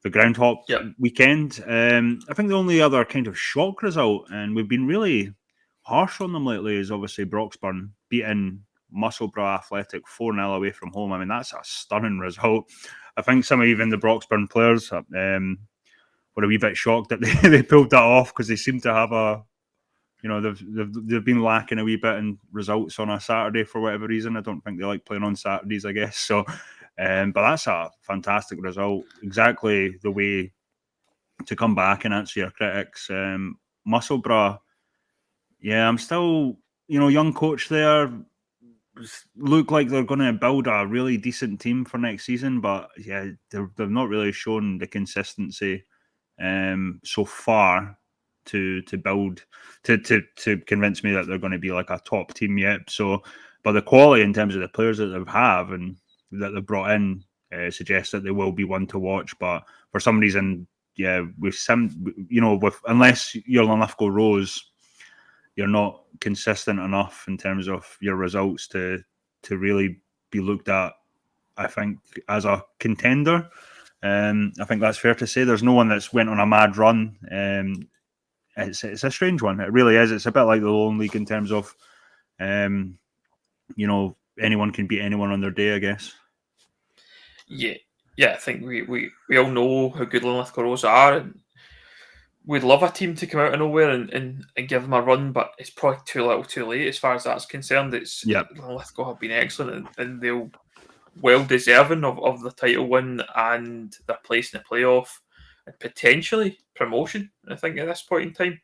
ground hop weekend. I think the only other kind of shock result, and we've been really harsh on them lately is obviously Broxburn beating Musselburgh Athletic 4-0 away from home. I mean, that's a stunning result. I think some of even the Broxburn players were a wee bit shocked that they pulled that off, because they seem to have they've been lacking a wee bit in results on a Saturday for whatever reason. I don't think they like playing on Saturdays, I guess. So, but that's a fantastic result. Exactly the way to come back and answer your critics. Musselburgh, yeah, I'm still, young coach there. Look like they're going to build a really decent team for next season, but yeah, they've not really shown the consistency so far to build to convince me that they're going to be like a top team yet. So, but the quality in terms of the players that they have and that they've brought in suggests that they will be one to watch. But for some reason, yeah, unless you're Linlithgow Rose, you're not consistent enough in terms of your results to really be looked at, I think, as a contender. I think that's fair to say. There's no one that's went on a mad run. It's a strange one. It really is. It's a bit like the Lowland League in terms of, anyone can beat anyone on their day, I guess. Yeah, I think we all know how good Linlithgow Rose are, and we'd love a team to come out of nowhere and give them a run, but it's probably too little too late as far as that's concerned. Linlithgow have been excellent, and they'll well deserving of the title win and their place in the playoff and potentially promotion. I think at this point in time,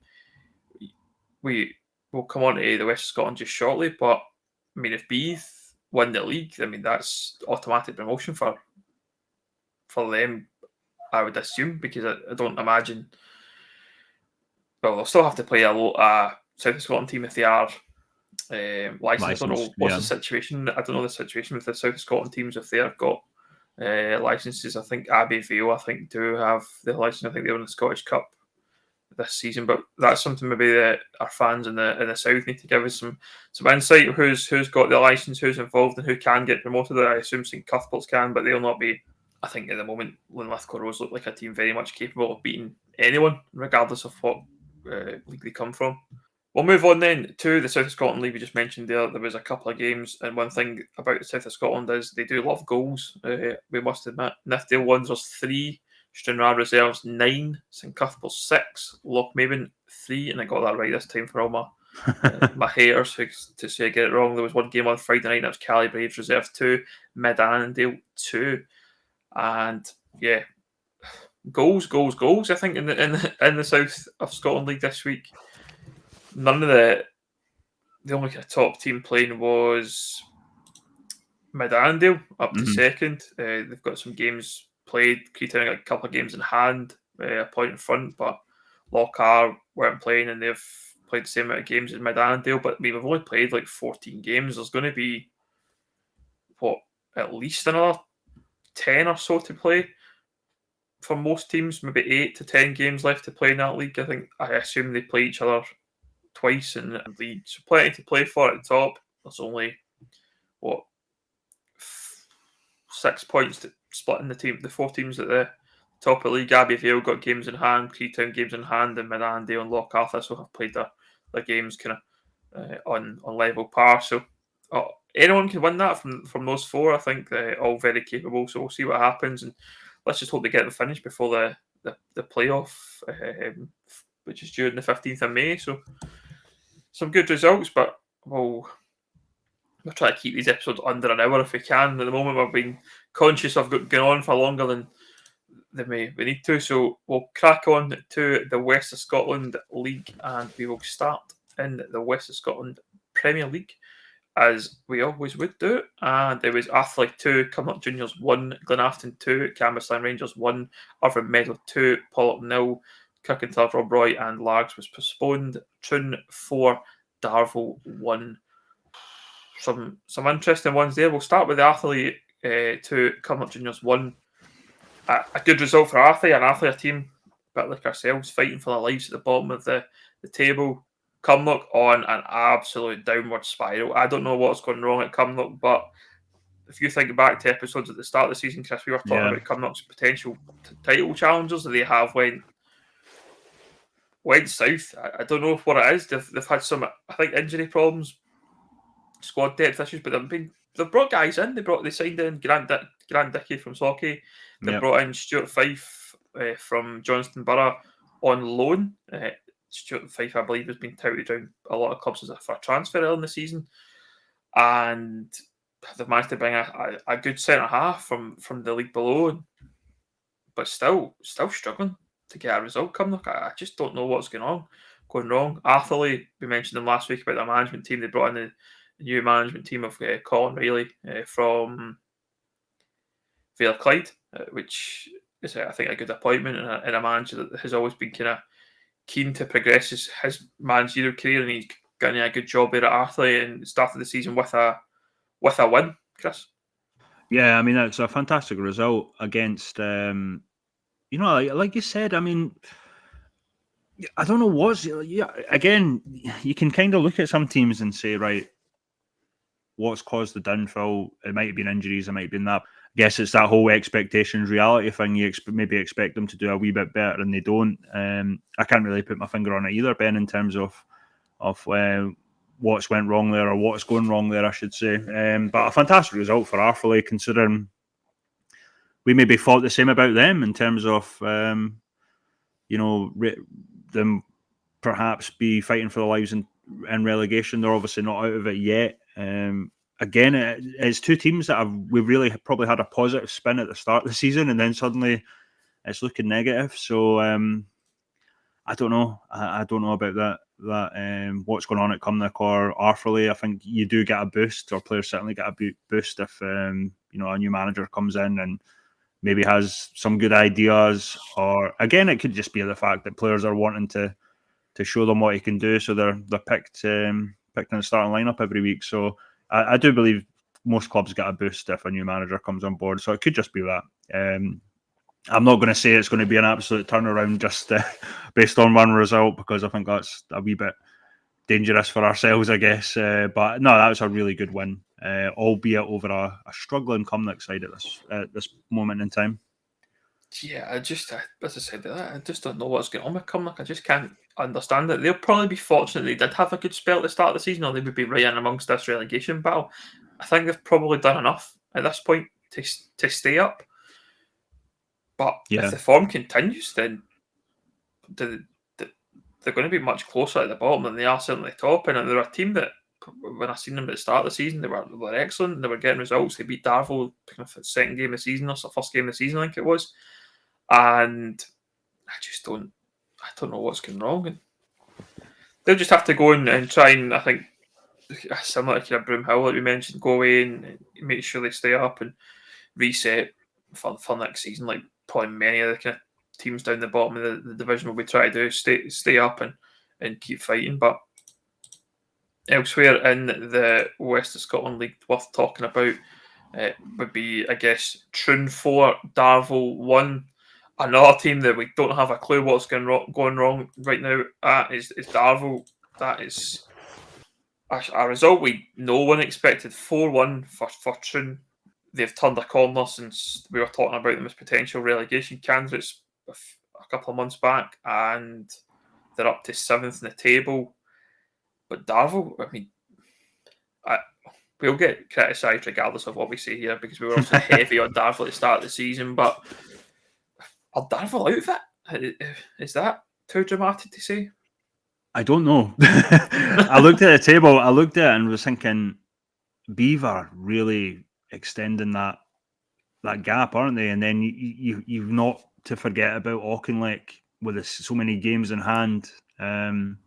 we will come on to the West of Scotland just shortly, but I mean, if Beath win the league, I mean that's automatic promotion for them, I would assume, because I don't imagine. Well, they'll still have to play a South of Scotland team if they are licensed. I don't know what's the situation. I don't know the situation with the South of Scotland teams if they've got licenses. I think Abbey Vale, do have the license. I think they won the Scottish Cup this season, but that's something maybe that our fans in the south need to give us some insight of who's got the license, who's involved, and who can get promoted. I assume St Cuthbert's can, but they'll not be. I think at the moment, Linlithgow Rose look like a team very much capable of beating anyone, regardless of what league they come from. We'll move on then to the South of Scotland League. We just mentioned there was a couple of games, and one thing about the South of Scotland is they do love goals. We must admit, Nifdale ones was 3, Stranraer Reserves 9, St Cuthbert 6, Lochmaben 3, and I got that right this time for all my haters to say I get it wrong. There was one game on Friday night, and that was Cali Braves Reserve 2, Mid Annandale 2, and yeah, goals. I think in the South of Scotland League this week. None of the only kind of top team playing was Mid Annandale up to second. They've got some games played. Cretan got a couple of games in hand, a point in front, but Lochar weren't playing, and they've played the same amount of games as Mid Annandale. But we've only played like 14 games. There's going to be at least another 10 or so to play for most teams. Maybe 8 to 10 games left to play in that league. I assume they play each other twice in the league, so plenty to play for at the top. There's only 6 points to split in the 4 teams at the top of the league. Abbey Vale got games in hand, Cretan games in hand, and Mid Annandale and Lochar so have played their games kind of on level par. So anyone can win that from those 4. I think they're all very capable. So we'll see what happens, and let's just hope they get them finished before the playoff, which is due on the 15th of May. So some good results, but we'll try to keep these episodes under an hour if we can. At the moment, we've been conscious of going on for longer than we need to. So we'll crack on to the West of Scotland League, and we will start in the West of Scotland Premier League, as we always would do. And there was Athletic 2, Cumnock Juniors 1, Glenafton 2, Cambuslang Rangers 1, Irvine Meadow 2, Pollock 0, Kirkintilloch Rob Roy and Largs was postponed. Troon 4, Darvel 1. Some interesting ones there. We'll start with the Athletic 2, Cumnock Juniors 1. A good result for Athletic, an Athletic team, a bit like ourselves, fighting for their lives at the bottom of the table. Cumnock on an absolute downward spiral. I don't know what's going wrong at Cumnock, but if you think back to episodes at the start of the season, Chris, we were talking about Cumnock's potential title challengers that they have went went south. I don't know what it is. They've had some, I think, injury problems, squad depth issues, but they've brought guys in. They signed in Grant Dickey from Socky. They brought in Stuart Fife from Johnston Borough on loan. Stuart Fife, I believe, has been touted around a lot of clubs for a transfer early in the season, and they've managed to bring a good centre half from the league below, but still struggling to get a result coming. Look, I just don't know what's going wrong. Atherley, we mentioned them last week about the management team. They brought in the new management team of Colin Riley from Vale Clyde, which is, I think, a good appointment and a manager that has always been kind of keen to progress his managerial career, and he's done a good job there at Atherley and started the season with a win, Chris. Yeah, I mean, it's a fantastic result against, like you said, I mean, I don't know what's, again, you can kind of look at some teams and say, right, what's caused the downfall? It might have been injuries, it might have been that. I guess it's that whole expectations reality thing. You maybe expect them to do a wee bit better and they don't. I can't really put my finger on it either, Ben, in terms of what's went wrong there or what's going wrong there, I should say. But a fantastic result for Arthurley, considering we maybe thought the same about them in terms of, them perhaps be fighting for their lives in relegation. They're obviously not out of it yet. Again, it's two teams that we've really probably had a positive spin at the start of the season, and then suddenly it's looking negative. So I don't know. I don't know about that. What's going on at Cumnock or Arthurley? I think you do get a boost, or players certainly get a boost if a new manager comes in and maybe has some good ideas. Or again, it could just be the fact that players are wanting to show them what he can do, so they're picked in the starting lineup every week. So I do believe most clubs get a boost if a new manager comes on board. So it could just be that. I'm not going to say it's going to be an absolute turnaround just based on one result, because I think that's a wee bit dangerous for ourselves, I guess. But no, that was a really good win, albeit over a struggling Cumnock side at this moment in time. Yeah, as I said, I just don't know what's going on with Cumnock. I just can't understand it. They'll probably be fortunate they did have a good spell at the start of the season, or they would be right in amongst this relegation battle. I think they've probably done enough at this point to stay up. But if the form continues, then they're going to be much closer at the bottom than they are certainly top. And they're a team that, when I seen them at the start of the season, they were excellent. They were getting results. They beat Darvel picking up the second game of the season, or first game of the season, I think it was. And I just don't know what's going wrong. And they'll just have to go and try and, I think, similar to kind of Broomhill that we mentioned, go away and make sure they stay up and reset for next season. Like probably many of the kind of teams down the bottom of the division will be trying to do, stay up and keep fighting. But elsewhere in the West of Scotland League, worth talking about would be, I guess, Troon 4, Darvel 1. Another team that we don't have a clue what's going wrong right now is Darvel. That is a result no one expected. 4-1 for Troon. They've turned a corner since we were talking about them as potential relegation candidates a couple of months back, and they're up to 7th in the table. But Darvel, I mean, we'll get criticised regardless of what we say here, because we were also heavy on Darvel at the start of the season, but are Darvel out of it? Is that too dramatic to say? I don't know. I looked at the table, I looked at it and was thinking, Beaver really extending that gap, aren't they? And then you've not to forget about Auchinleck with so many games in hand. I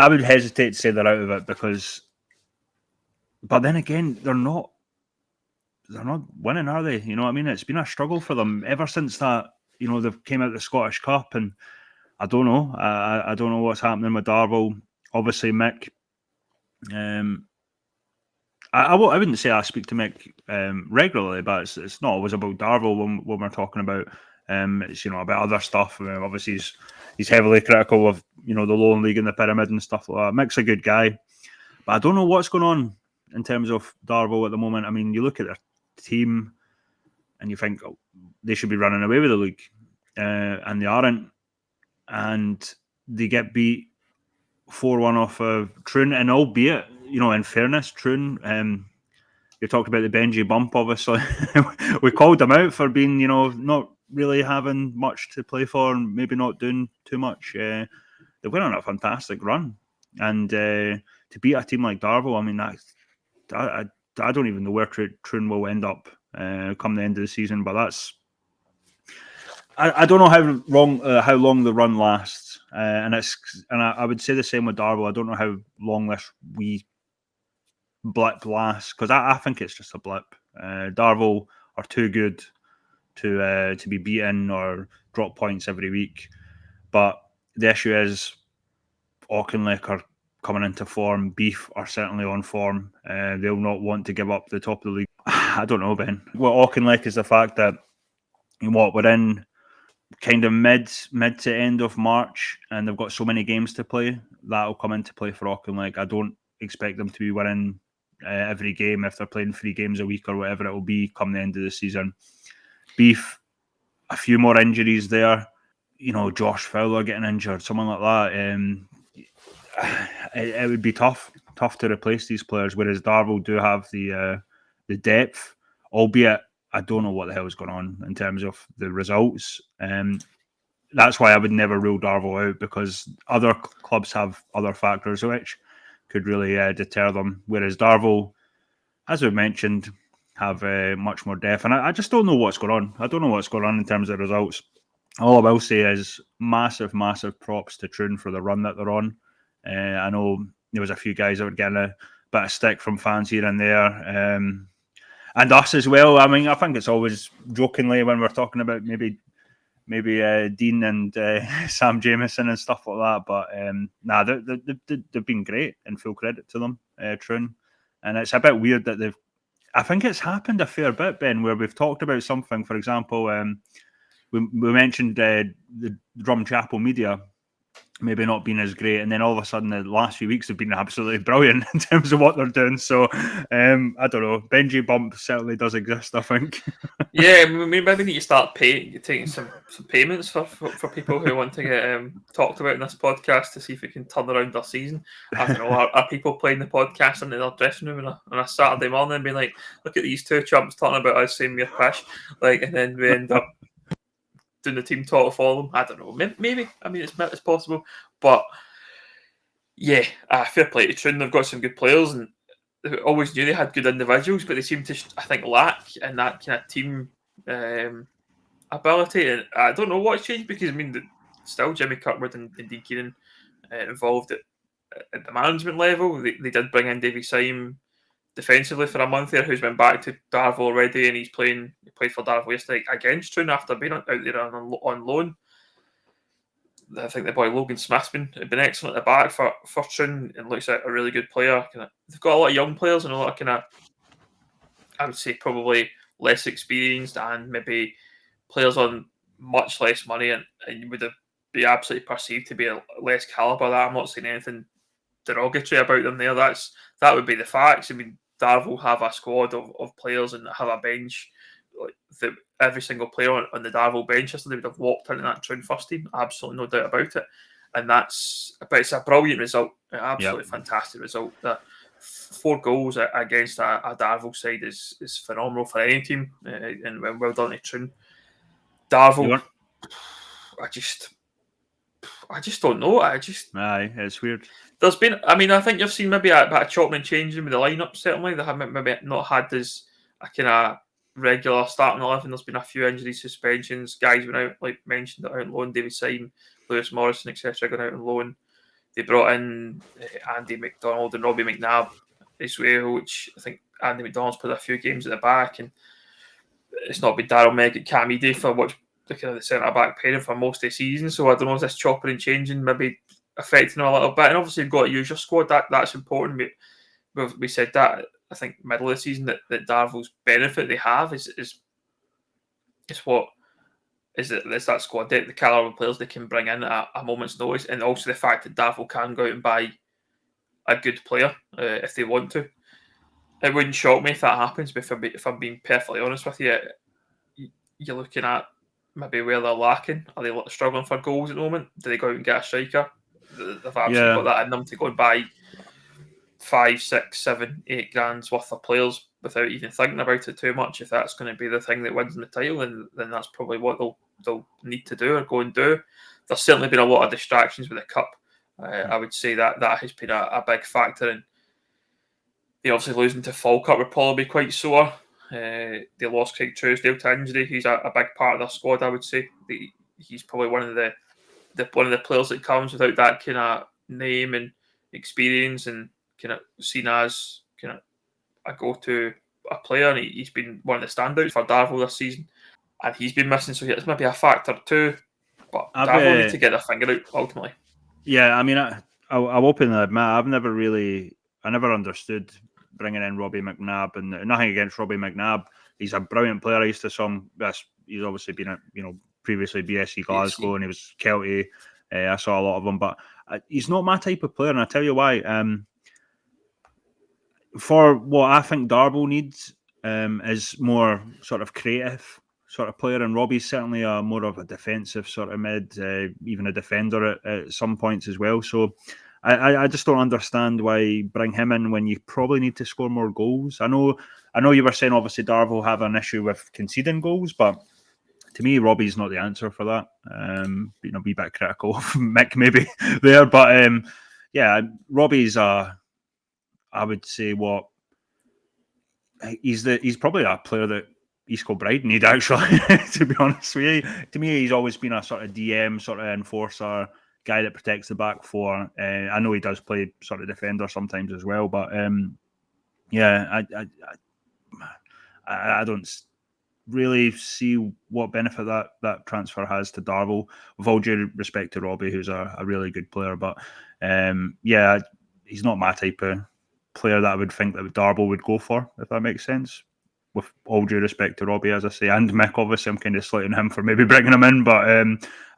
would hesitate to say they're out of it, but then again, they're not winning, are they? You know what I mean? It's been a struggle for them ever since that. They've came out of the Scottish Cup, and I don't know. I don't know what's happening with Darvel. Obviously, Mick. I wouldn't say I speak to Mick regularly, but it's not always about Darvel when we're talking about. It's about other stuff. Obviously, he's heavily critical of the Lowland League and the Pyramid and stuff like that. Mick's a good guy, but I don't know what's going on in terms of Darvel at the moment. I mean, you look at their team and you think they should be running away with the league, and they aren't. and they get beat 4-1 off of Troon, and albeit, in fairness, Troon, you talked about the Benji bump, obviously. We called them out for being, not really having much to play for and maybe not doing too much. They went on a fantastic run. And to beat a team like Darvel, I mean, I don't even know where Troon will end up come the end of the season, but that's... I don't know how long the run lasts, and I would say the same with Darvel. I don't know how long this wee blip lasts, because I think it's just a blip. Darvel are too good to be beaten or drop points every week, but the issue is Auchinleck are coming into form. Beef are certainly on form. They'll not want to give up the top of the league. I don't know, Ben. What Auchinleck is the fact that we're in kind of mid to end of March, and they've got so many games to play. That'll come into play for Auchinleck. I don't expect them to be winning every game if they're playing 3 games a week or whatever it will be come the end of the season. Beef, a few more injuries there. Josh Fowler getting injured, someone like that. It would be tough to replace these players. Whereas Darvel do have the depth, albeit I don't know what the hell is going on in terms of the results. That's why I would never rule Darvel out, because other clubs have other factors which could really deter them. Whereas Darvel, as we mentioned, have much more depth. And I just don't know what's going on. I don't know what's going on in terms of results. All I will say is massive, massive props to Troon for the run that they're on. I know there was a few guys that were getting a bit of stick from fans here and there. And us as well. I mean, I think it's always jokingly when we're talking about maybe Dean and Sam Jameson and stuff like that. But they've been great, and full credit to them, Troon. And it's a bit weird that I think it's happened a fair bit, Ben, where we've talked about something. For example, we mentioned the Drum Chapel media maybe not being as great, and then all of a sudden the last few weeks have been absolutely brilliant in terms of what they're doing. So I don't know, Benji bump certainly does exist, I think. Yeah, we maybe need to start taking some payments for people who want to get talked about in this podcast to see if we can turn around their season. I don't know, are people playing the podcast in their dressing room on a Saturday morning and being like, look at these 2 chumps talking about us saying we're pish, and then we end up doing the team talk for them. I don't know, maybe. I mean, it's possible, but yeah, fair play to Troon. They've got some good players, and they always knew they had good individuals, but they seem to, I think, lack in that kind of team ability. And I don't know what's changed, because I mean, still Jimmy Kirkwood and Dean Keenan involved at the management level. They did bring in Davy Syme defensively for a month there, who's been back to Darvel already, and he played for Darvel yesterday against Troon after being out there on loan. I think the boy Logan Smith's been excellent at the back for Troon, and looks like a really good player. They've got a lot of young players and a lot of I would say probably less experienced, and maybe players on much less money, and would be absolutely perceived to be a less calibre. That I'm not saying anything derogatory about them there. That would be the facts. I mean, Darvel have a squad of players and have a bench. Every single player on the Darvel bench yesterday would have walked into that Troon first team. Absolutely no doubt about it. And but it's a brilliant result. Absolutely fantastic result. That 4 goals against a Darvel side is phenomenal for any team, and well done to Troon. Darvel, I just don't know. Aye, it's weird. There's been, I mean, I think you've seen maybe a bit of chopping and changing with the lineup. Certainly, they have maybe not had as a kind of regular starting 11. There's been a few injuries, suspensions. Guys went out, like mentioned, out on loan. David Syme, Lewis Morrison, etc., going out on loan. They brought in Andy McDonald and Robbie McNabb as well, which I think Andy McDonald's played a few games at the back, and it's not been Daryl Meg Camide for what the kind of the centre back pairing for most of the season. So I don't know if this chopping and changing maybe affecting them a little bit. And obviously you've got to use your squad. That's important. We said that I think middle of the season that Darvel's benefit they have is that squad depth, the calibre of players they can bring in at a moment's notice, and also the fact that Darvel can go out and buy a good player if they want to. It wouldn't shock me if that happens, but if I'm being perfectly honest with you, you're looking at maybe where they're lacking. Are they struggling for goals at the moment? Do they go out and get a striker? They've absolutely got that in them to go and buy 5, 6, 7, 8 grand's worth of players without even thinking about it too much. If that's going to be the thing that wins them the title, then that's probably what they'll need to do or go and do. There's certainly been a lot of distractions with the cup. I would say that has been a big factor in. They obviously losing to Falkirk would probably be quite sore. They lost Craig Trousdale to injury. He's a big part of their squad, I would say. He's probably one of the players that comes without that kind of name and experience and kind of seen as kind of a go-to a player. And he's been one of the standouts for Darvel this season. And he's been missing, so it's maybe a factor too. But Darvel need to get their finger out ultimately. Yeah, I mean, I'll openly admit I never understood bringing in Robbie McNabb, and nothing against Robbie McNabb. He's a brilliant player. I used to saw him. He's obviously been at previously BSC Glasgow, and he was Kelty. I saw a lot of him, but he's not my type of player, and I'll tell you why. For what I think Darvel needs is more sort of creative sort of player, and Robbie's certainly more of a defensive sort of mid, even a defender at some points as well. So I just don't understand why bring him in when you probably need to score more goals. I know you were saying obviously Darvel have an issue with conceding goals, but to me Robbie's not the answer for that. Be a bit critical of Mick maybe there, but yeah, Robbie's I would say he's probably a player that East Kilbride need, actually, to be honest with you. To me, he's always been a sort of DM, sort of enforcer, guy that protects the back four. I know he does play sort of defender sometimes as well, but yeah, I don't really see what benefit that transfer has to Darvel, with all due respect to Robbie, who's a really good player. But yeah, he's not my type of player that I would think that Darvel would go for, if that makes sense. With all due respect to Robbie, as I say, and Mick, obviously, I'm kind of slating him for maybe bringing him in, but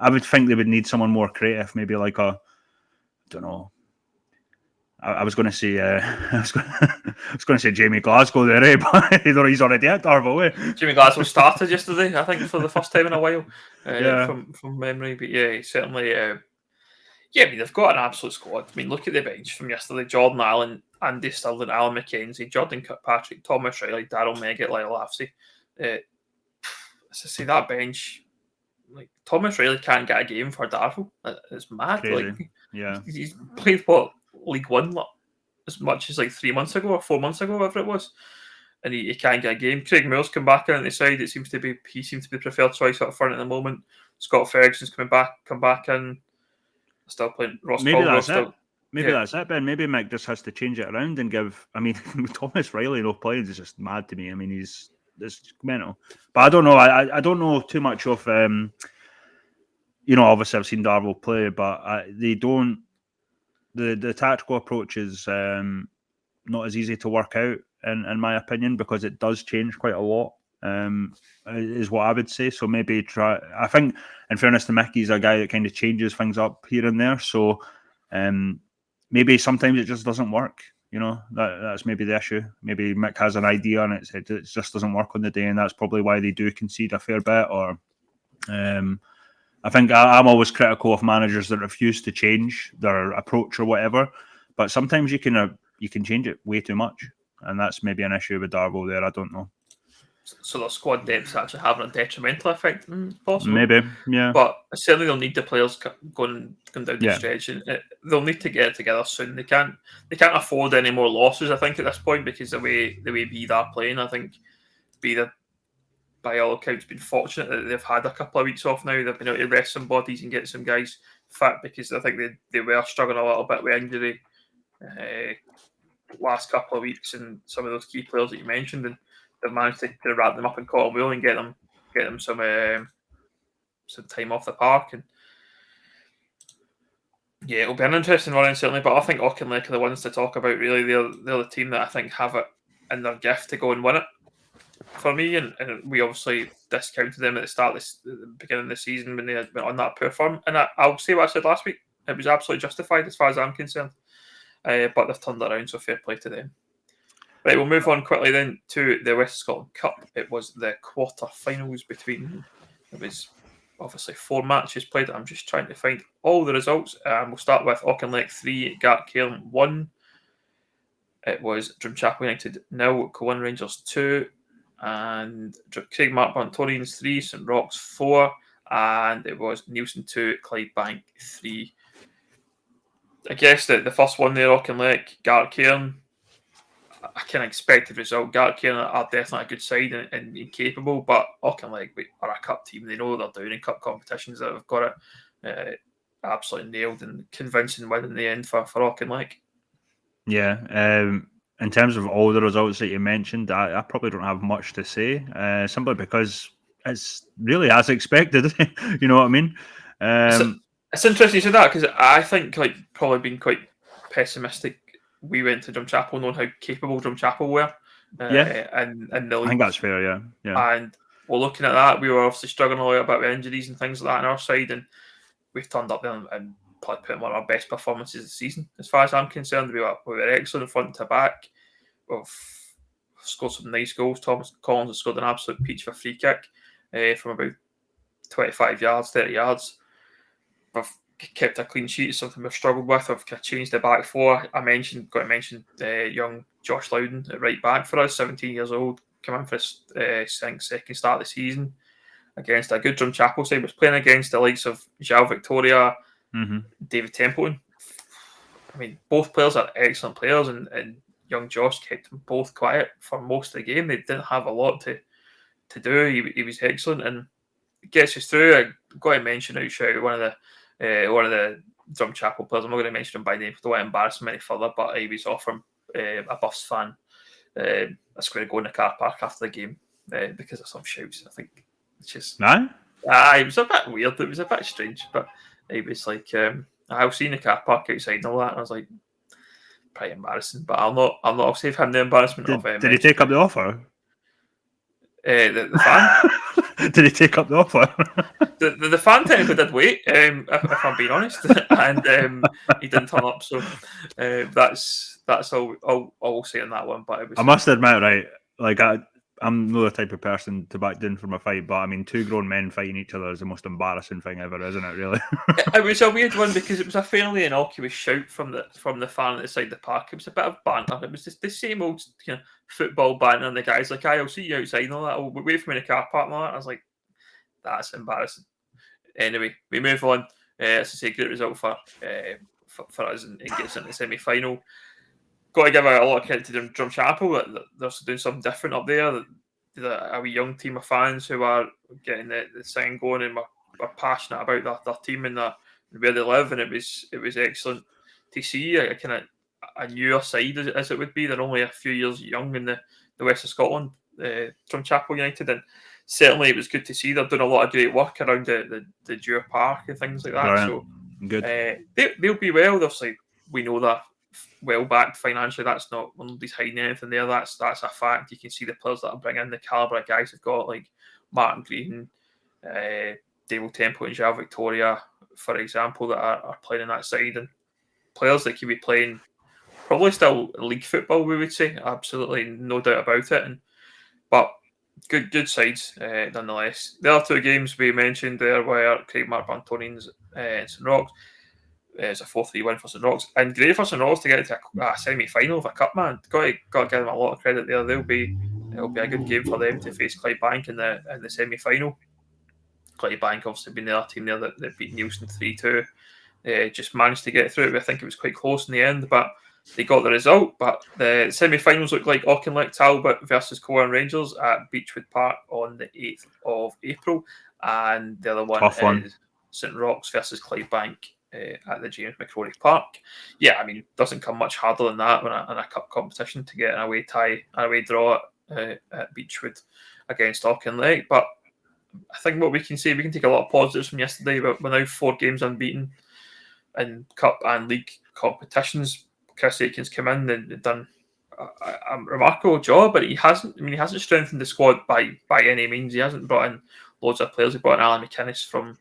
I would think they would need someone more creative, maybe like I don't know. I was going to say I was going to say Jamie Glasgow there, but he's already at Darvel. Jamie Glasgow started yesterday, I think, for the first time in a while, from memory. But yeah, certainly. Yeah, I mean, they've got an absolute squad. I mean, look at the bench from yesterday: Jordan Allen, Andy Stirling, Alan McKenzie, Jordan Kirkpatrick, Thomas Riley, Daryl Meggett, Lyle Lafsey. As I say, that bench, like Thomas Riley can't get a game for Darvel. It's mad. Crazy. Like, yeah, he's played what League One as much as like 3 months ago or 4 months ago, whatever it was, and he can't get a game. Craig Moore's come back in on the side. He seems to be the preferred choice up front at the moment. Scott Ferguson's come back in. Still playing Ross maybe Caldwell. That's it. Maybe that's it, Ben. Maybe Mick just has to change it around and give. I mean, Thomas Riley playing is just mad to me. I mean, it's mental. But I don't know. I don't know too much of. Obviously I've seen Darvel play, but they don't. The tactical approach is not as easy to work out, in my opinion, because it does change quite a lot. Is what I would say. So maybe try. I think, in fairness to Mickey, he's a guy that kind of changes things up here and there. So maybe sometimes it just doesn't work. That's maybe the issue. Maybe Mick has an idea and it just doesn't work on the day, and that's probably why they do concede a fair bit. Or I think I'm always critical of managers that refuse to change their approach or whatever. But sometimes you can change it way too much, and that's maybe an issue with Darvel there. I don't know. So their squad depth's actually having a detrimental effect, possible. Maybe, yeah. But certainly they'll need the players going down the stretch, and they'll need to get it together soon. They can't afford any more losses, I think, at this point, because the way Bede are playing, I think Bede, by all accounts, been fortunate that they've had a couple of weeks off now. They've been able to rest some bodies and get some guys fit, because I think they were struggling a little bit with injury last couple of weeks, and some of those key players that you mentioned, and they've managed to wrap them up in cotton wool and get them some time off the park. And yeah, it'll be an interesting run certainly, but I think Auchinleck are the ones to talk about. Really, they're the team that I think have it in their gift to go and win it for me, and we obviously discounted them at the beginning of the season when they had been on that poor form, and I'll say what I said last week. It was absolutely justified as far as I'm concerned, but they've turned it around, so fair play to them. Right, we'll move on quickly then to the West Scotland Cup. It was the quarter-finals between. It was obviously 4 matches played. I'm just trying to find all the results. We'll start with Auchinleck 3, Gartcairn 1. It was Drumchapel United 0, Cullen Rangers 2, and Craig Mark Bantorians 3, St Rochs 4, and it was Neilson 2, Clydebank 3. I guess the first one there, Auchinleck, Gartcairn, I kind of expected result. Gartcairn are definitely a good side and capable, but Auchinleck are a cup team. They know what they're doing in cup competitions. That have got it absolutely nailed and convincing win in the end for Auchinleck. Yeah. In terms of all the results that you mentioned, I probably don't have much to say, simply because it's really as expected. You know what I mean? It's interesting you said that, because I think, like, probably being quite pessimistic, we went to Drumchapel knowing how capable Drumchapel were. And the league. I think that's fair. Yeah. And we're looking at that. We were obviously struggling a little bit with injuries and things like that on our side, and we've turned up there and probably put in one of our best performances of the season, as far as I'm concerned. We were excellent front to back. We've scored some nice goals. Thomas Collins has scored an absolute peach for a free kick from about 25 yards, 30 yards. We've kept a clean sheet, something we've struggled with. We've kind of changed the back four. Got to mention young Josh Loudon at right back for us, 17 years old, come in for his second start of the season against a good Drumchapel side. Was playing against the likes of João Victoria, David Templeton. I mean, both players are excellent players, and young Josh kept them both quiet for most of the game. They didn't have a lot to do. He was excellent and gets us through. I've got to mention one of the Drumchapel players. I'm not going to mention him by name. I don't want to embarrass him any further, but he was offering a Buffs fan a square go in the car park after the game because of some shouts. I think it's just it was a bit weird. It was a bit strange, but it was like I was seeing the car park outside and all that, and I was like, pretty embarrassing. But I'll save him the embarrassment of. Did he take up the offer? The fan. Did he take up the offer? The fan technically did wait, if I'm being honest, and he didn't turn up. So that's all I'll say on that one. But I must admit, right, like I'm not the type of person to back down from a fight, but I mean, two grown men fighting each other is the most embarrassing thing ever, isn't it? Really? It was a weird one because it was a fairly innocuous shout from the fan at the side of the park. It was a bit of banter. It was just the same old football banter, and the guys like, "I'll see you outside," and all that. I'll wait for me in the car park and all that. I was like, that's embarrassing. Anyway, we move on. As I say, great result for us and gets into the semi-final. Got to give a lot of credit to Drumchapel. They're doing something different up there. A wee young team of fans who are getting the thing going and are passionate about their team and where they live, and it was excellent to see a newer side as it would be. They're only a few years young in the west of Scotland, Drumchapel United, and certainly it was good to see. They're doing a lot of great work around the Dewar Park and things like that. Right. So good. They'll be well. Obviously, we know that well backed financially. That's not nobody's hiding anything there. That's a fact. You can see the players that are bringing, the calibre of guys have got, like Martin Green, David Temple and João Victoria, for example, that are playing in that side, and players that could be playing probably still league football, we would say. Absolutely no doubt about it. But good sides nonetheless. The other two games we mentioned there were Craig Mark Bantonians and St Rochs. It's a 4-3 win for St Rochs, and great for St Rochs to get to a semi-final of a cup, man. Got to give them a lot of credit there. It'll be a good game for them to face Clydebank in the semi-final. Clydebank obviously been the other team there that beat Neilson 3-2. Just managed to get through it. I think it was quite close in the end, but they got the result. But the semi-finals look like Auchinleck Talbot versus Cullen Rangers at Beechwood Park on the 8th of April, and the other one is St Rochs versus Clydebank at the James McCrory Park. Yeah, I mean, it doesn't come much harder than that in a cup competition to get an away draw at Beechwood against Auchinleck. But I think what we can say, we can take a lot of positives from yesterday. We're now 4 games unbeaten in cup and league competitions. Chris Aiken's come in and done a remarkable job, but he hasn't strengthened the squad by any means. He hasn't brought in loads of players. He brought in Alan McInnes from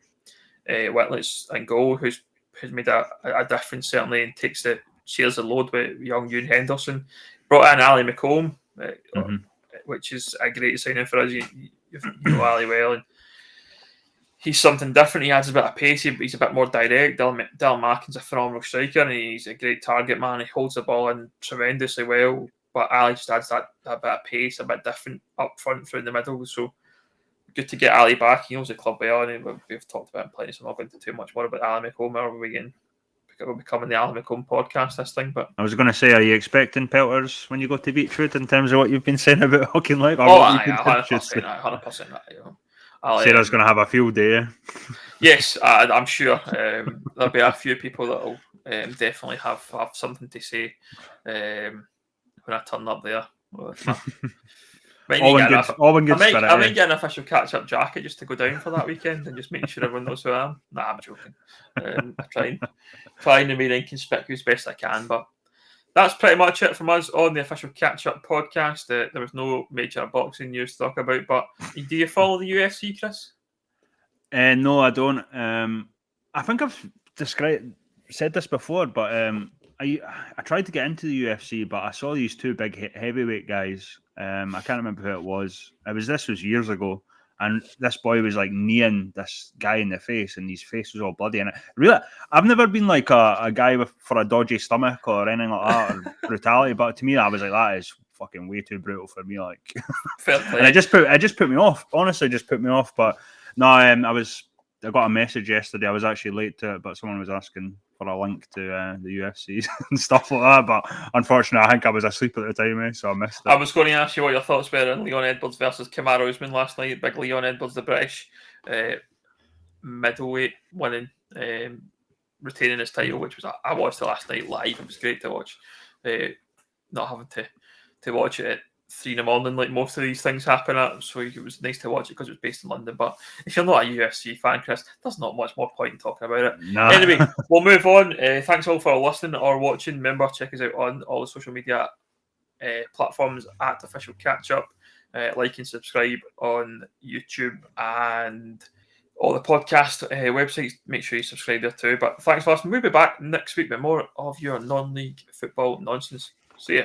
Whitlets and goal, who's made a difference certainly, and shares the load with young Ewan Henderson. Brought in Ali McComb, which is a great signing for us. You know Ali well, and he's something different. He adds a bit of pace. He's a bit more direct. Dylan Mackin's a phenomenal striker, and he's a great target man. He holds the ball in tremendously well. But Ali just adds that bit of pace, a bit different up front through the middle. So good to get Ali back. He knows the club well, and we've talked about him plenty, so I'm not going to too much more about Ali McComb. We're becoming the Ali McComb podcast, this thing. But I was going to say, are you expecting pelters when you go to Beetroot in terms of what you've been saying about Hooking League? Oh, 100%. Sarah's going to have a field day. Yes, I'm sure there'll be a few people that'll definitely have something to say when I turn up there. I might get an official catch-up jacket just to go down for that weekend and just making sure everyone knows who I am. Nah, I'm joking. I try and remain inconspicuous best I can, but that's pretty much it from us on the official Catchup podcast. There was no major boxing news to talk about, but do you follow the UFC, Chris? No, I don't. I think I've said this before, but I tried to get into the UFC, but I saw these two big heavyweight guys. I can't remember who it was. This was years ago, and this boy was like kneeing this guy in the face, and his face was all bloody. And really, I've never been like a guy for a dodgy stomach or anything like that or brutality. But to me, I was like, that is fucking way too brutal for me. Like, and it just put me off. Honestly, just put me off. But no, I got a message yesterday. I was actually late to it, but someone was asking for a link to the UFC and stuff like that. But unfortunately, I think I was asleep at the time, so I missed it. I was going to ask you what your thoughts were on Leon Edwards versus Kamaru Usman last night. Big Leon Edwards, the British middleweight, winning, retaining his title, which was I watched it last night live. It was great to watch. Not having to watch it at 3 a.m. like most of these things happen at, so it was nice to watch it because it was based in London. But if you're not a UFC fan, Chris, there's not much more point in talking about it. No. Anyway, we'll move on. Thanks all for listening or watching. Remember, check us out on all the social media platforms at Official Catchup. Like and subscribe on YouTube and all the podcast websites. Make sure you subscribe there too. But thanks for listening. We'll be back next week with more of your non-league football nonsense. See ya.